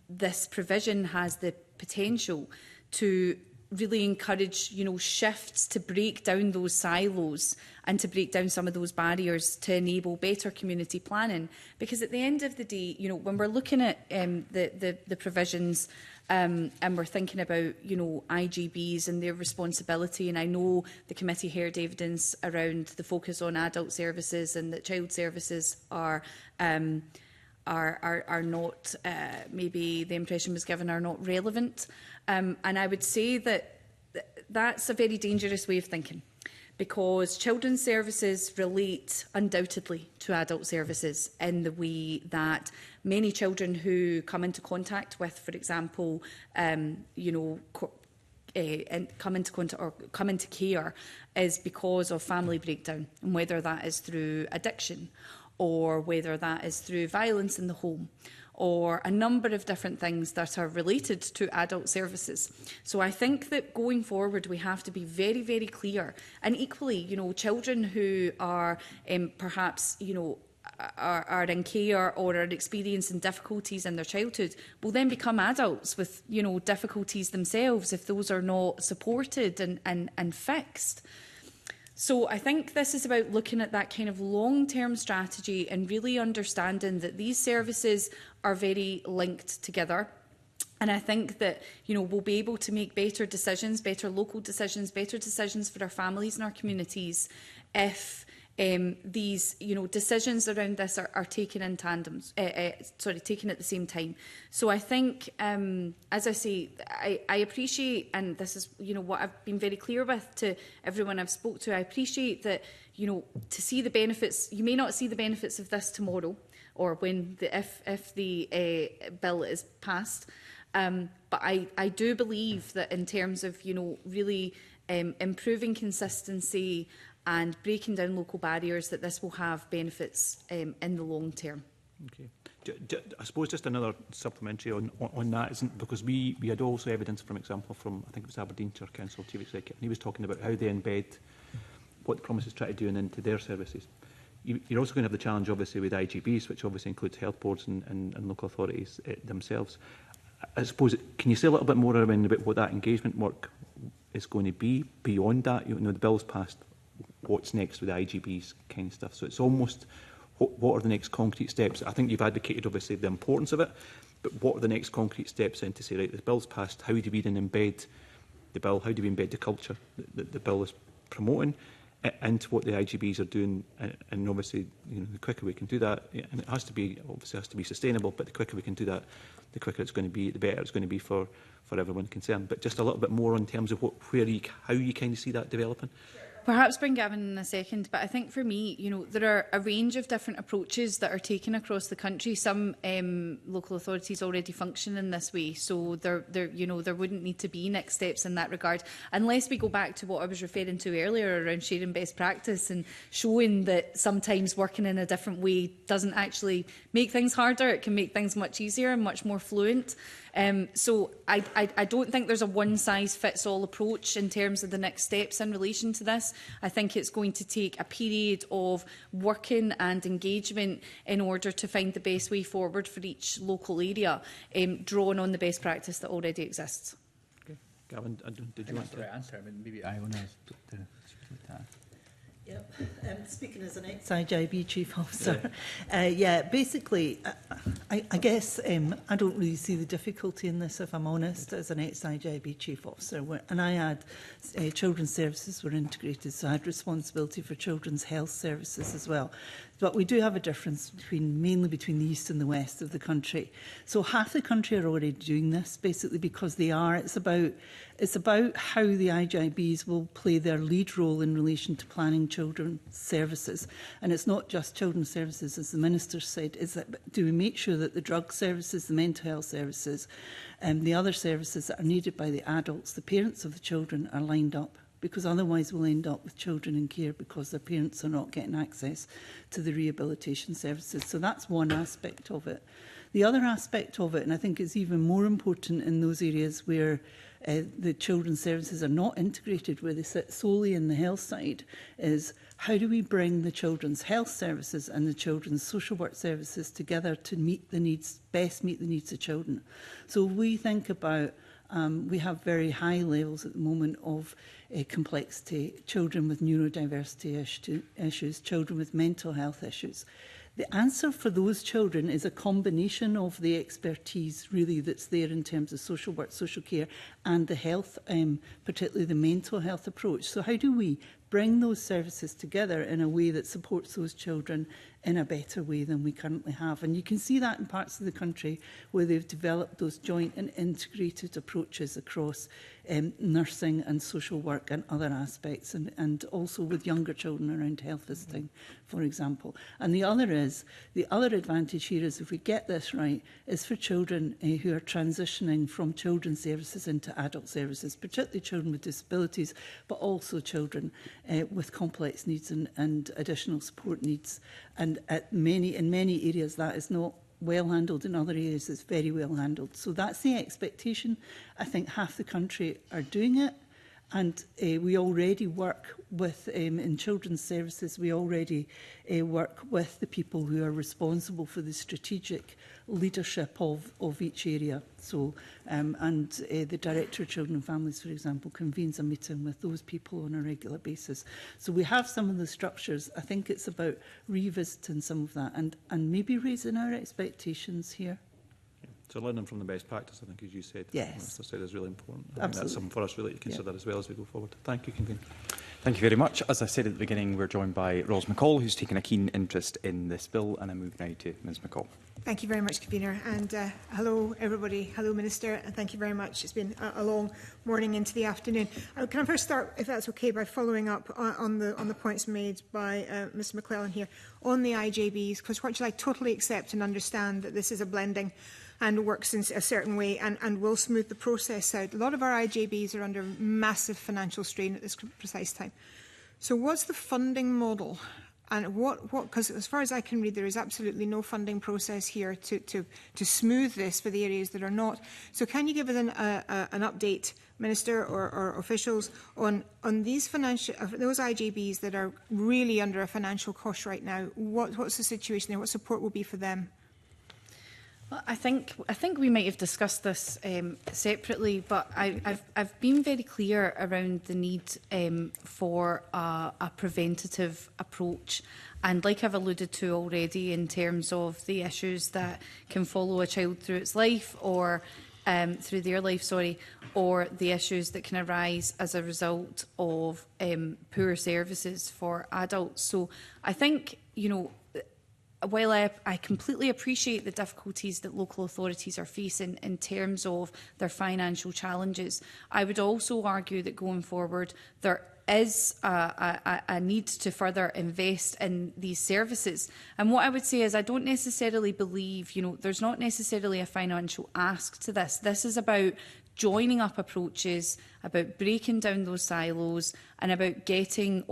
this provision has the potential to really encourage, shifts to break down those silos and to break down some of those barriers to enable better community planning. Because at the end of the day, when we're looking at the provisions and we're thinking about, IGBs and their responsibility, and I know the committee heard evidence around the focus on adult services and that child services are not, maybe the impression was given, are not relevant. And I would say that that's a very dangerous way of thinking, because children's services relate undoubtedly to adult services in the way that many children who come into contact with, for example, and come into contact or come into care is because of family breakdown, and whether that is through addiction or whether that is through violence in the home, or a number of different things that are related to adult services. So I think that going forward, we have to be very, very clear. And equally, children who are perhaps, are in care or are experiencing difficulties in their childhood will then become adults with, difficulties themselves if those are not supported and fixed. So I think this is about looking at that kind of long-term strategy and really understanding that these services are very linked together. And I think that, we'll be able to make better decisions, better local decisions, better decisions for our families and our communities if these, decisions around this are taken in tandem, taken at the same time. So I think, as I say, I appreciate, and this is, what I've been very clear with to everyone I've spoke to, I appreciate that, to see the benefits, you may not see the benefits of this tomorrow, or when if the bill is passed, but I do believe that in terms of, really improving consistency and breaking down local barriers, that this will have benefits in the long term. Okay. I suppose just another supplementary on that, isn't, because we had also evidence, for example, from, I think it was Aberdeenshire Council Chief Executive, and he was talking about how they embed what the promises try to do into their services. You're also going to have the challenge, obviously, with IGBs, which obviously includes health boards and local authorities themselves. I suppose, can you say a little bit more around about what that engagement work is going to be beyond that? The bill's passed. What's next with the IGBs kind of stuff? So it's almost, what are the next concrete steps? I think you've advocated, obviously, the importance of it, but what are the next concrete steps then to say, right, the bill's passed, how do we then embed the bill, how do we embed the culture that the bill is promoting into what the IGBs are doing? And obviously, the quicker we can do that, and it has to be, obviously has to be sustainable, but the quicker we can do that, the quicker it's going to be, the better it's going to be for everyone concerned. But just a little bit more in terms of how you kind of see that developing. perhaps bring Gavin in a second, but I think for me, there are a range of different approaches that are taken across the country. Some local authorities already function in this way, so there wouldn't need to be next steps in that regard, unless we go back to what I was referring to earlier around sharing best practice and showing that sometimes working in a different way doesn't actually make things harder. It can make things much easier and much more fluent. So I don't think there's a one-size-fits-all approach in terms of the next steps in relation to this. I think it's going to take a period of working and engagement in order to find the best way forward for each local area, drawing on the best practice that already exists. Okay. Gavin, did you want to answer? I mean, maybe Iona has to speak to that. Yep. Speaking as an ex-IJB chief officer, basically, I guess I don't really see the difficulty in this, if I'm honest, as an ex-IJB chief officer. And I had children's services were integrated, so I had responsibility for children's health services as well. But we do have a difference mainly between the east and the west of the country. So half the country are already doing this, basically because they are. It's about how the IJBs will play their lead role in relation to planning children's services. And it's not just children's services, as the Minister said, is that do we make sure that the drug services, the mental health services, and the other services that are needed by the adults, the parents of the children, are lined up? Because otherwise we'll end up with children in care because their parents are not getting access to the rehabilitation services. So that's one aspect of it. The other aspect of it, and I think it's even more important in those areas where the children's services are not integrated, where they sit solely in the health side, is how do we bring the children's health services and the children's social work services together to best meet the needs of children. So we think about we have very high levels at the moment of complexity, children with neurodiversity issues, children with mental health issues. The answer for those children is a combination of the expertise really that's there in terms of social work, social care and the health, particularly the mental health approach. So how do we bring those services together in a way that supports those children in a better way than we currently have? And you can see that in parts of the country where they've developed those joint and integrated approaches across nursing and social work and other aspects, and also with younger children around health visiting, for example. And the other advantage here is, if we get this right, is for children who are transitioning from children's services into adult services, particularly children with disabilities, but also children with complex needs and additional support needs. And in many areas that is not well handled, in other areas it's very well handled. So that's the expectation. I think half the country are doing it, and we already work with, in children's services, we already work with the people who are responsible for the strategic leadership of each area. So, the Director of Children and Families, for example, convenes a meeting with those people on a regular basis. So we have some of the structures. I think it's about revisiting some of that and maybe raising our expectations here. So learning from the best practice, I think, as you said, yes, Mr. said, is really important. I think that's something for us really to consider as well as we go forward. Thank you, Convener. Thank you very much. As I said at the beginning, we're joined by Ros McCall, who's taken a keen interest in this bill, and I move now to Ms McCall. Thank you very much, Convener, and hello everybody. Hello Minister, and thank you very much. It's been a long morning into the afternoon. Can I first start, if that's okay, by following up on the points made by Mr McClellan here on the IJBs, because while I totally accept and understand that this is a blending and works in a certain way and will smooth the process out, a lot of our IJBs are under massive financial strain at this precise time. So what's the funding model? And because as far as I can read, there is absolutely no funding process here to smooth this for the areas that are not. So can you give us an update, Minister or officials, on these those IJBs that are really under a financial cost right now? What's the situation there? What support will be for them? Well, I think we might have discussed this separately, but I've been very clear around the need for a preventative approach. And like I've alluded to already, in terms of the issues that can follow a child through its life or through their life, or the issues that can arise as a result of poor services for adults. So I think, while I completely appreciate the difficulties that local authorities are facing in terms of their financial challenges, I would also argue that going forward there is a need to further invest in these services. And what I would say is I don't necessarily believe, there's not necessarily a financial ask to this. This is about joining up approaches, about breaking down those silos, and about getting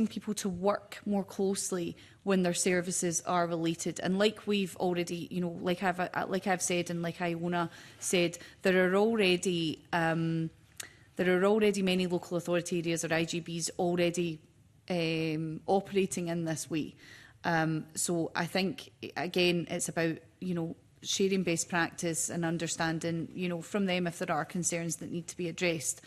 people to work more closely when their services are related. And like we've already, like I've said, and like Iona said, there are already many local authority areas or IGBs already operating in this way. So I think again it's about sharing best practice and understanding from them if there are concerns that need to be addressed.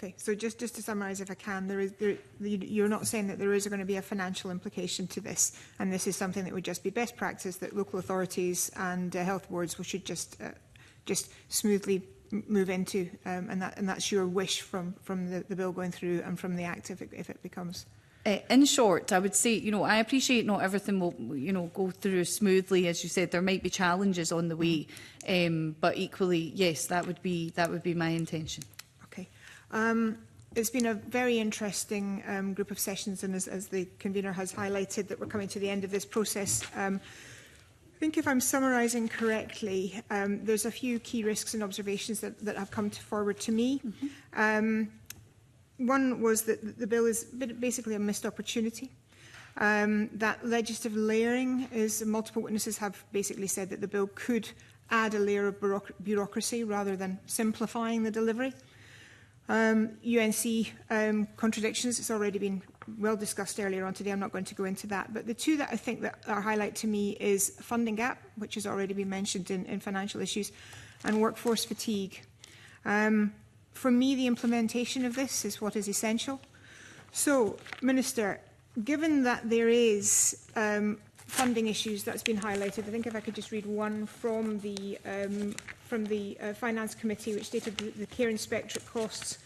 Okay, so just to summarise, if I can, you're not saying that there is going to be a financial implication to this, and this is something that would just be best practice that local authorities and health boards should just smoothly move into, and that's your wish from the bill going through and from the Act if it becomes. In short, I would say, I appreciate not everything will, go through smoothly. As you said, there might be challenges on the way, but equally, yes, that would be my intention. It's been a very interesting group of sessions, and as the convener has highlighted, that we're coming to the end of this process. I think if I'm summarising correctly, there's a few key risks and observations that have come forward to me. One was that the bill is basically a missed opportunity. That legislative layering is, multiple witnesses have basically said that the bill could add a layer of bureaucracy rather than simplifying the delivery. UNC contradictions, it's already been well discussed earlier on today, I'm not going to go into that, but the two that I think that are highlight to me is funding gap, which has already been mentioned in financial issues, and workforce fatigue. For me, the implementation of this is what is essential. So, Minister, given that there is funding issues that's been highlighted, I think if I could just read one from the Finance Committee, which stated the Care Inspectorate costs.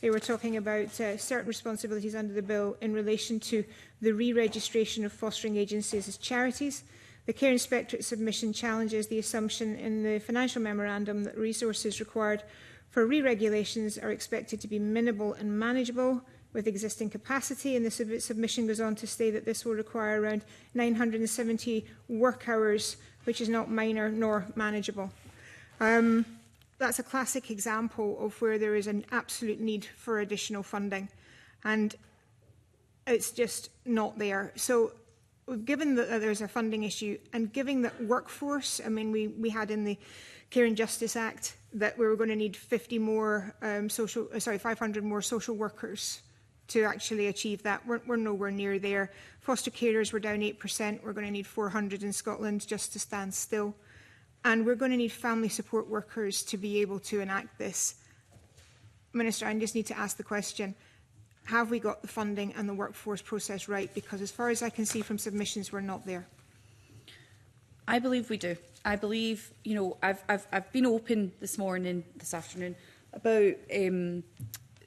They were talking about certain responsibilities under the bill in relation to the re-registration of fostering agencies as charities. The Care Inspectorate submission challenges the assumption in the financial memorandum that resources required for re-regulations are expected to be minimal and manageable with existing capacity, and the submission goes on to say that this will require around 970 work hours, which is not minor nor manageable. That's a classic example of where there is an absolute need for additional funding, and it's just not there. So given that there's a funding issue, and given that workforce, I mean, we had in the Care and Justice Act that we were going to need 500 more social workers to actually achieve that. We're nowhere near there. Foster carers were down 8%. We're going to need 400 in Scotland just to stand still. And we're going to need family support workers to be able to enact this. Minister, I just need to ask the question, have we got the funding and the workforce process right? Because as far as I can see from submissions, we're not there. I believe we do. I believe, I've been open this afternoon, about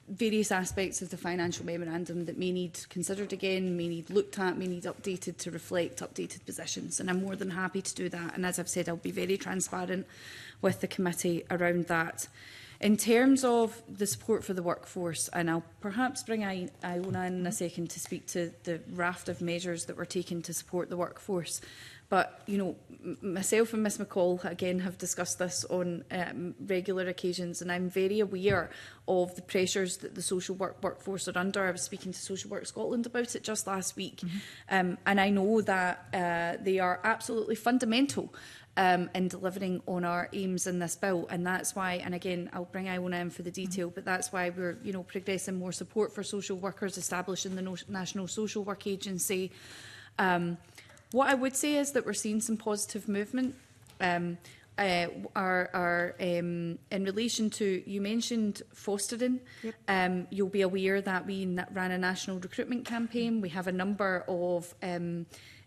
various aspects of the financial memorandum that may need considered again, may need looked at, may need updated to reflect updated positions. And I'm more than happy to do that. And as I've said, I'll be very transparent with the committee around that. In terms of the support for the workforce, and I'll perhaps bring Iona in a second to speak to the raft of measures that were taken to support the workforce. But, myself and Ms McCall, again, have discussed this on regular occasions, and I'm very aware of the pressures that the social work workforce are under. I was speaking to Social Work Scotland about it just last week, and I know that they are absolutely fundamental in delivering on our aims in this bill, and that's why, and again, I'll bring Iona in for the detail, but that's why we're, progressing more support for social workers, establishing the National Social Work Agency. What I would say is that we're seeing some positive movement. In relation to, you mentioned fostering, yep. You'll be aware that we ran a national recruitment campaign. We have a number of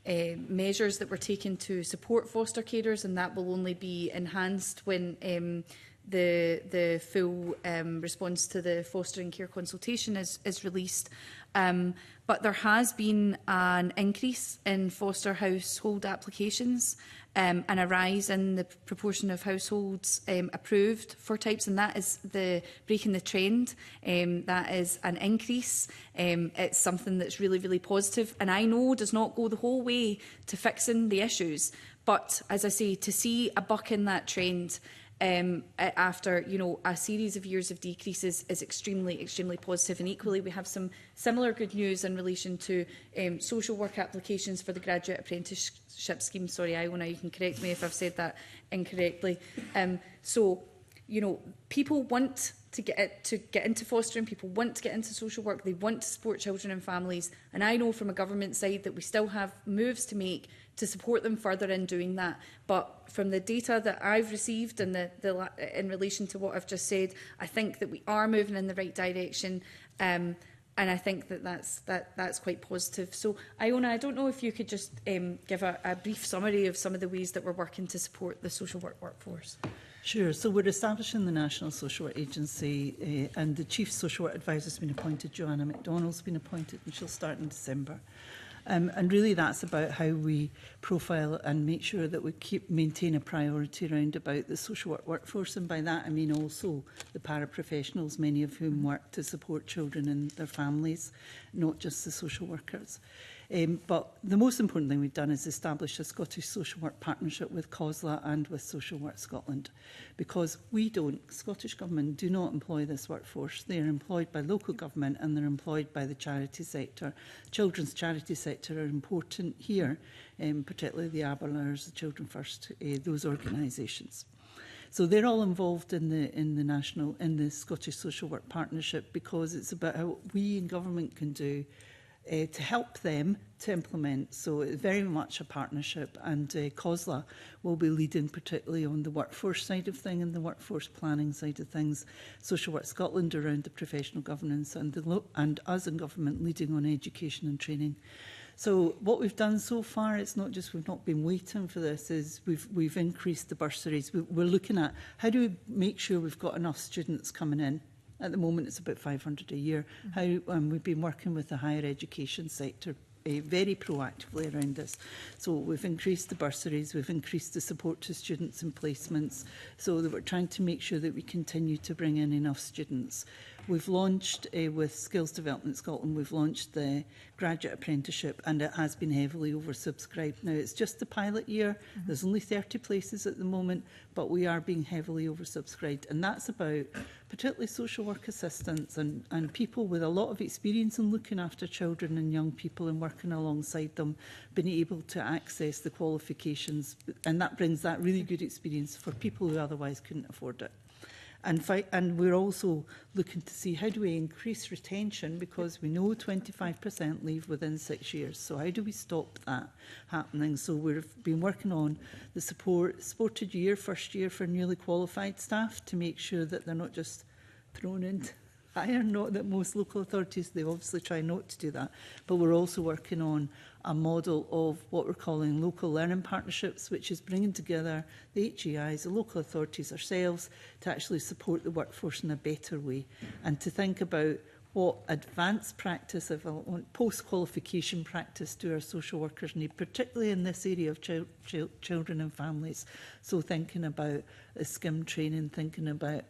measures that were taken to support foster carers, and that will only be enhanced when the full response to the fostering care consultation is released. But there has been an increase in foster household applications and a rise in the proportion of households approved for types, and that is breaking the trend. That is an increase. It's something that's really, really positive, and I know does not go the whole way to fixing the issues. But as I say, to see a buck in that trend after a series of years of decreases is extremely, extremely positive. And equally, we have some similar good news in relation to social work applications for the graduate apprenticeship scheme. Sorry, Iona, you can correct me if I've said that incorrectly. So, people want to get into fostering, people want to get into social work, they want to support children and families. And I know from a government side that we still have moves to make to support them further in doing that. But from the data that I've received and in relation to what I've just said, I think that we are moving in the right direction. And I think that's quite positive. So, Iona, I don't know if you could just give a brief summary of some of the ways that we're working to support the social work workforce. Sure. So we're establishing the National Social Work Agency and the Chief Social Work Advisor has been appointed. Joanna MacDonald's been appointed and she'll start in December. And really that's about how we profile and make sure that we maintain a priority around about the social work workforce. And by that I mean also the paraprofessionals, many of whom work to support children and their families, not just the social workers. But the most important thing we've done is establish a Scottish social work partnership with COSLA and with Social Work Scotland, because Scottish Government do not employ this workforce. They are employed by local government and they're employed by the charity sector. Children's charity sector are important here, particularly the Aberlars, the Children First, those organisations. So they're all involved in the Scottish Social Work Partnership, because it's about how we in government can do to help them to implement. So it's very much a partnership, and COSLA will be leading particularly on the workforce side of things and the workforce planning side of things. Social Work Scotland around the professional governance, and us in government leading on education and training. So what we've done so far, it's not just we've not been waiting for this, is we've increased the bursaries. We're looking at how do we make sure we've got enough students coming in. At the moment, it's about 500 a year. We've been working with the higher education sector very proactively around this. So we've increased the bursaries, we've increased the support to students and placements, so that we're trying to make sure that we continue to bring in enough students. We've launched, with Skills Development Scotland, we've launched the graduate apprenticeship, and it has been heavily oversubscribed. Now, it's just the pilot year. There's only 30 places at the moment, but we are being heavily oversubscribed. And that's about particularly social work assistants and people with a lot of experience in looking after children and young people and working alongside them, being able to access the qualifications. And that brings that really good experience for people who otherwise couldn't afford it. And we're also looking to see how do we increase retention, because we know 25% leave within 6 years. So how do we stop that happening? So we've been working on the supported year, first year for newly qualified staff, to make sure that they're not just thrown into hire. Not that most local authorities, they obviously try not to do that. But we're also working on a model of what we're calling local learning partnerships, which is bringing together the HEIs, the local authorities ourselves, to actually support the workforce in a better way, and to think about what advanced practice, if I want post-qualification practice, do our social workers need, particularly in this area of children and families. So thinking about SCIM training, thinking about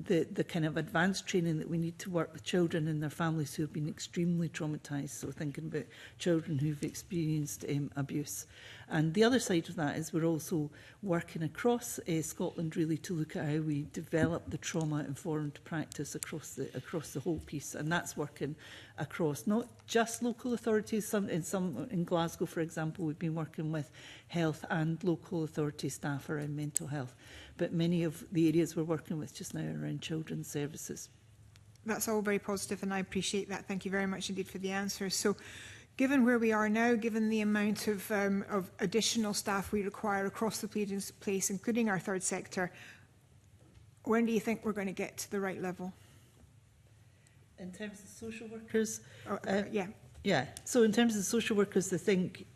the kind of advanced training that we need to work with children and their families who have been extremely traumatised. So thinking about children who've experienced abuse. And the other side of that is we're also working across Scotland really to look at how we develop the trauma-informed practice across the whole piece. And that's working across not just local authorities. In Glasgow, for example, we've been working with health and local authority staff around mental health. But many of the areas we're working with just now are around children's services. That's all very positive, and I appreciate that. Thank you very much indeed for the answers. So, given where we are now, given the amount of additional staff we require across the place, including our third sector, when do you think we're going to get to the right level? In terms of social workers? Yeah. Yeah. So in terms of social workers, I think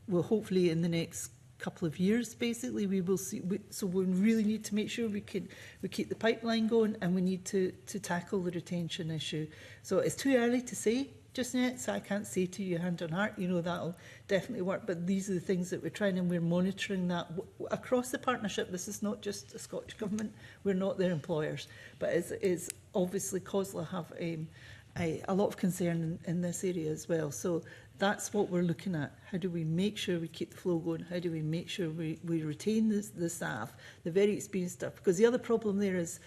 we'll hopefully in the next couple of years, basically, we will see. So we really need to make sure we keep the pipeline going, and we need to tackle the retention issue. So it's too early to say just yet, so I can't say to you hand on heart, you know, that'll definitely work. But these are the things that we're trying, and we're monitoring that across the partnership. This is not just the Scottish Government. We're not their employers. But it's obviously COSLA have a lot of concern in this area as well. So that's what we're looking at. How do we make sure we keep the flow going? How do we make sure we retain the staff, the very experienced staff? Because the other problem there is,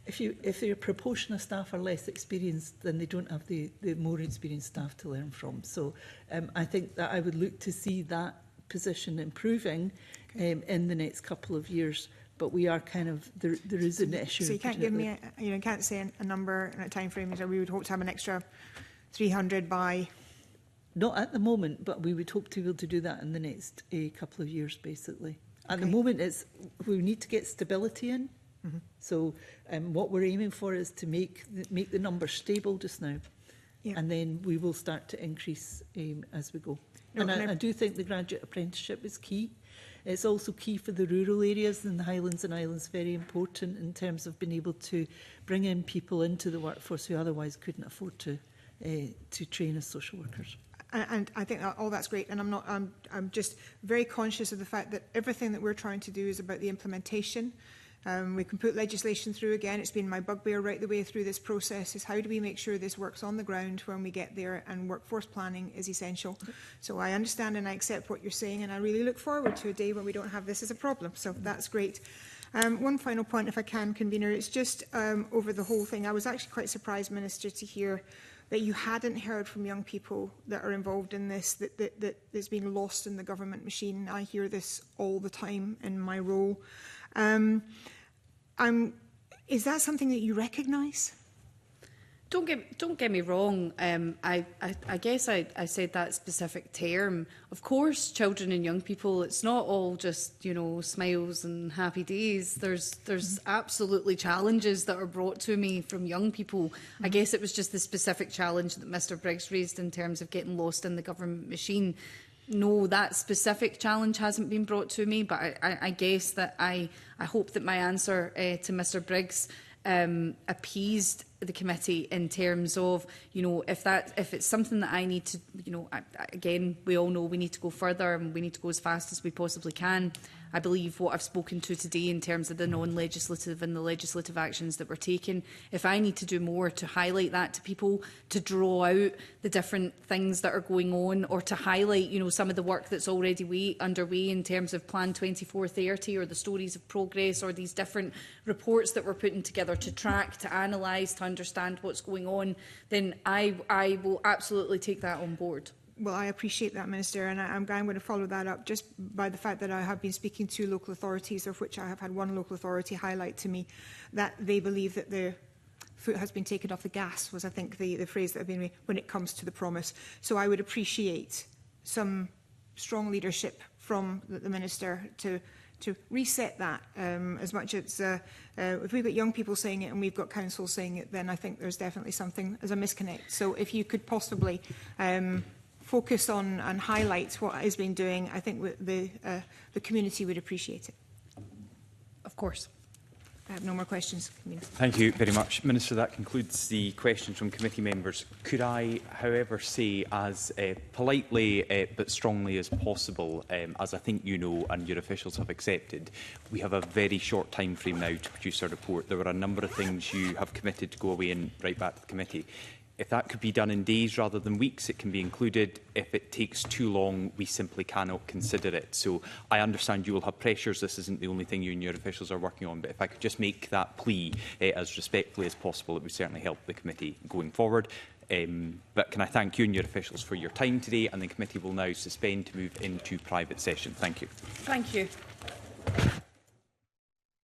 if your proportion of staff are less experienced, then they don't have the more experienced staff to learn from. So I think that I would look to see that position improving in the next couple of years. But we are kind of, there is an issue. So you can't give me, you can't say a number and a time frame. So we would hope to have an extra 300 by... Not at the moment, but we would hope to be able to do that in the next couple of years, basically. At the moment, we need to get stability in. Mm-hmm. So what we're aiming for is to make the numbers stable just now. Yeah. And then we will start to increase as we go. No, and I do think the graduate apprenticeship is key. It's also key for the rural areas, and the Highlands and Islands very important in terms of being able to bring in people into the workforce who otherwise couldn't afford to train as social workers. And I think all that's great, and I'm just very conscious of the fact that everything that we're trying to do is about the implementation. We can put legislation through again. It's been my bugbear right the way through this process, is how do we make sure this works on the ground when we get there, and workforce planning is essential. So I understand and I accept what you're saying, and I really look forward to a day when we don't have this as a problem. So that's great. One final point, if I can, Convener, it's just over the whole thing. I was actually quite surprised, Minister, to hear that you hadn't heard from young people that are involved in this, that is being lost in the government machine. I hear this all the time in my role. Is that something that you recognise? Don't get me wrong. I guess I said that specific term. Of course, children and young people, it's not all just, you know, smiles and happy days. There's absolutely challenges that are brought to me from young people. I guess it was just the specific challenge that Mr Briggs raised in terms of getting lost in the government machine. No, that specific challenge hasn't been brought to me, but I guess that I hope that my answer to Mr Briggs appeased the committee in terms of, you know, if it's something that I need to, you know, again, we all know we need to go further and we need to go as fast as we possibly can. I believe what I've spoken to today in terms of the non-legislative and the legislative actions that we're taking, if I need to do more to highlight that to people, to draw out the different things that are going on, or to highlight, you know, some of the work that's already underway in terms of Plan 2430 or the stories of progress, or these different reports that we're putting together to track, to analyse, to understand what's going on, then I will absolutely take that on board. Well, I appreciate that, Minister, and I'm going to follow that up just by the fact that I have been speaking to local authorities, of which I have had one local authority highlight to me that they believe that their foot has been taken off the gas, was I think the phrase that had been made when it comes to the promise. So I would appreciate some strong leadership from the Minister to reset that. As much as if we've got young people saying it and we've got councils saying it, then I think there's definitely something as a misconnect. So if you could possibly focus on and highlight what is being doing, I think the community would appreciate it. Of course. I have no more questions. Thank you very much. Minister, that concludes the questions from committee members. Could I, however, say as politely but strongly as possible, as I think you know and your officials have accepted, we have a very short time frame now to produce a report. There were a number of things you have committed to go away and write back to the committee. If that could be done in days rather than weeks, it can be included. If it takes too long, we simply cannot consider it. So I understand you will have pressures. This isn't the only thing you and your officials are working on. But if I could just make that plea as respectfully as possible, it would certainly help the committee going forward. But can I thank you and your officials for your time today, and the committee will now suspend to move into private session. Thank you. Thank you.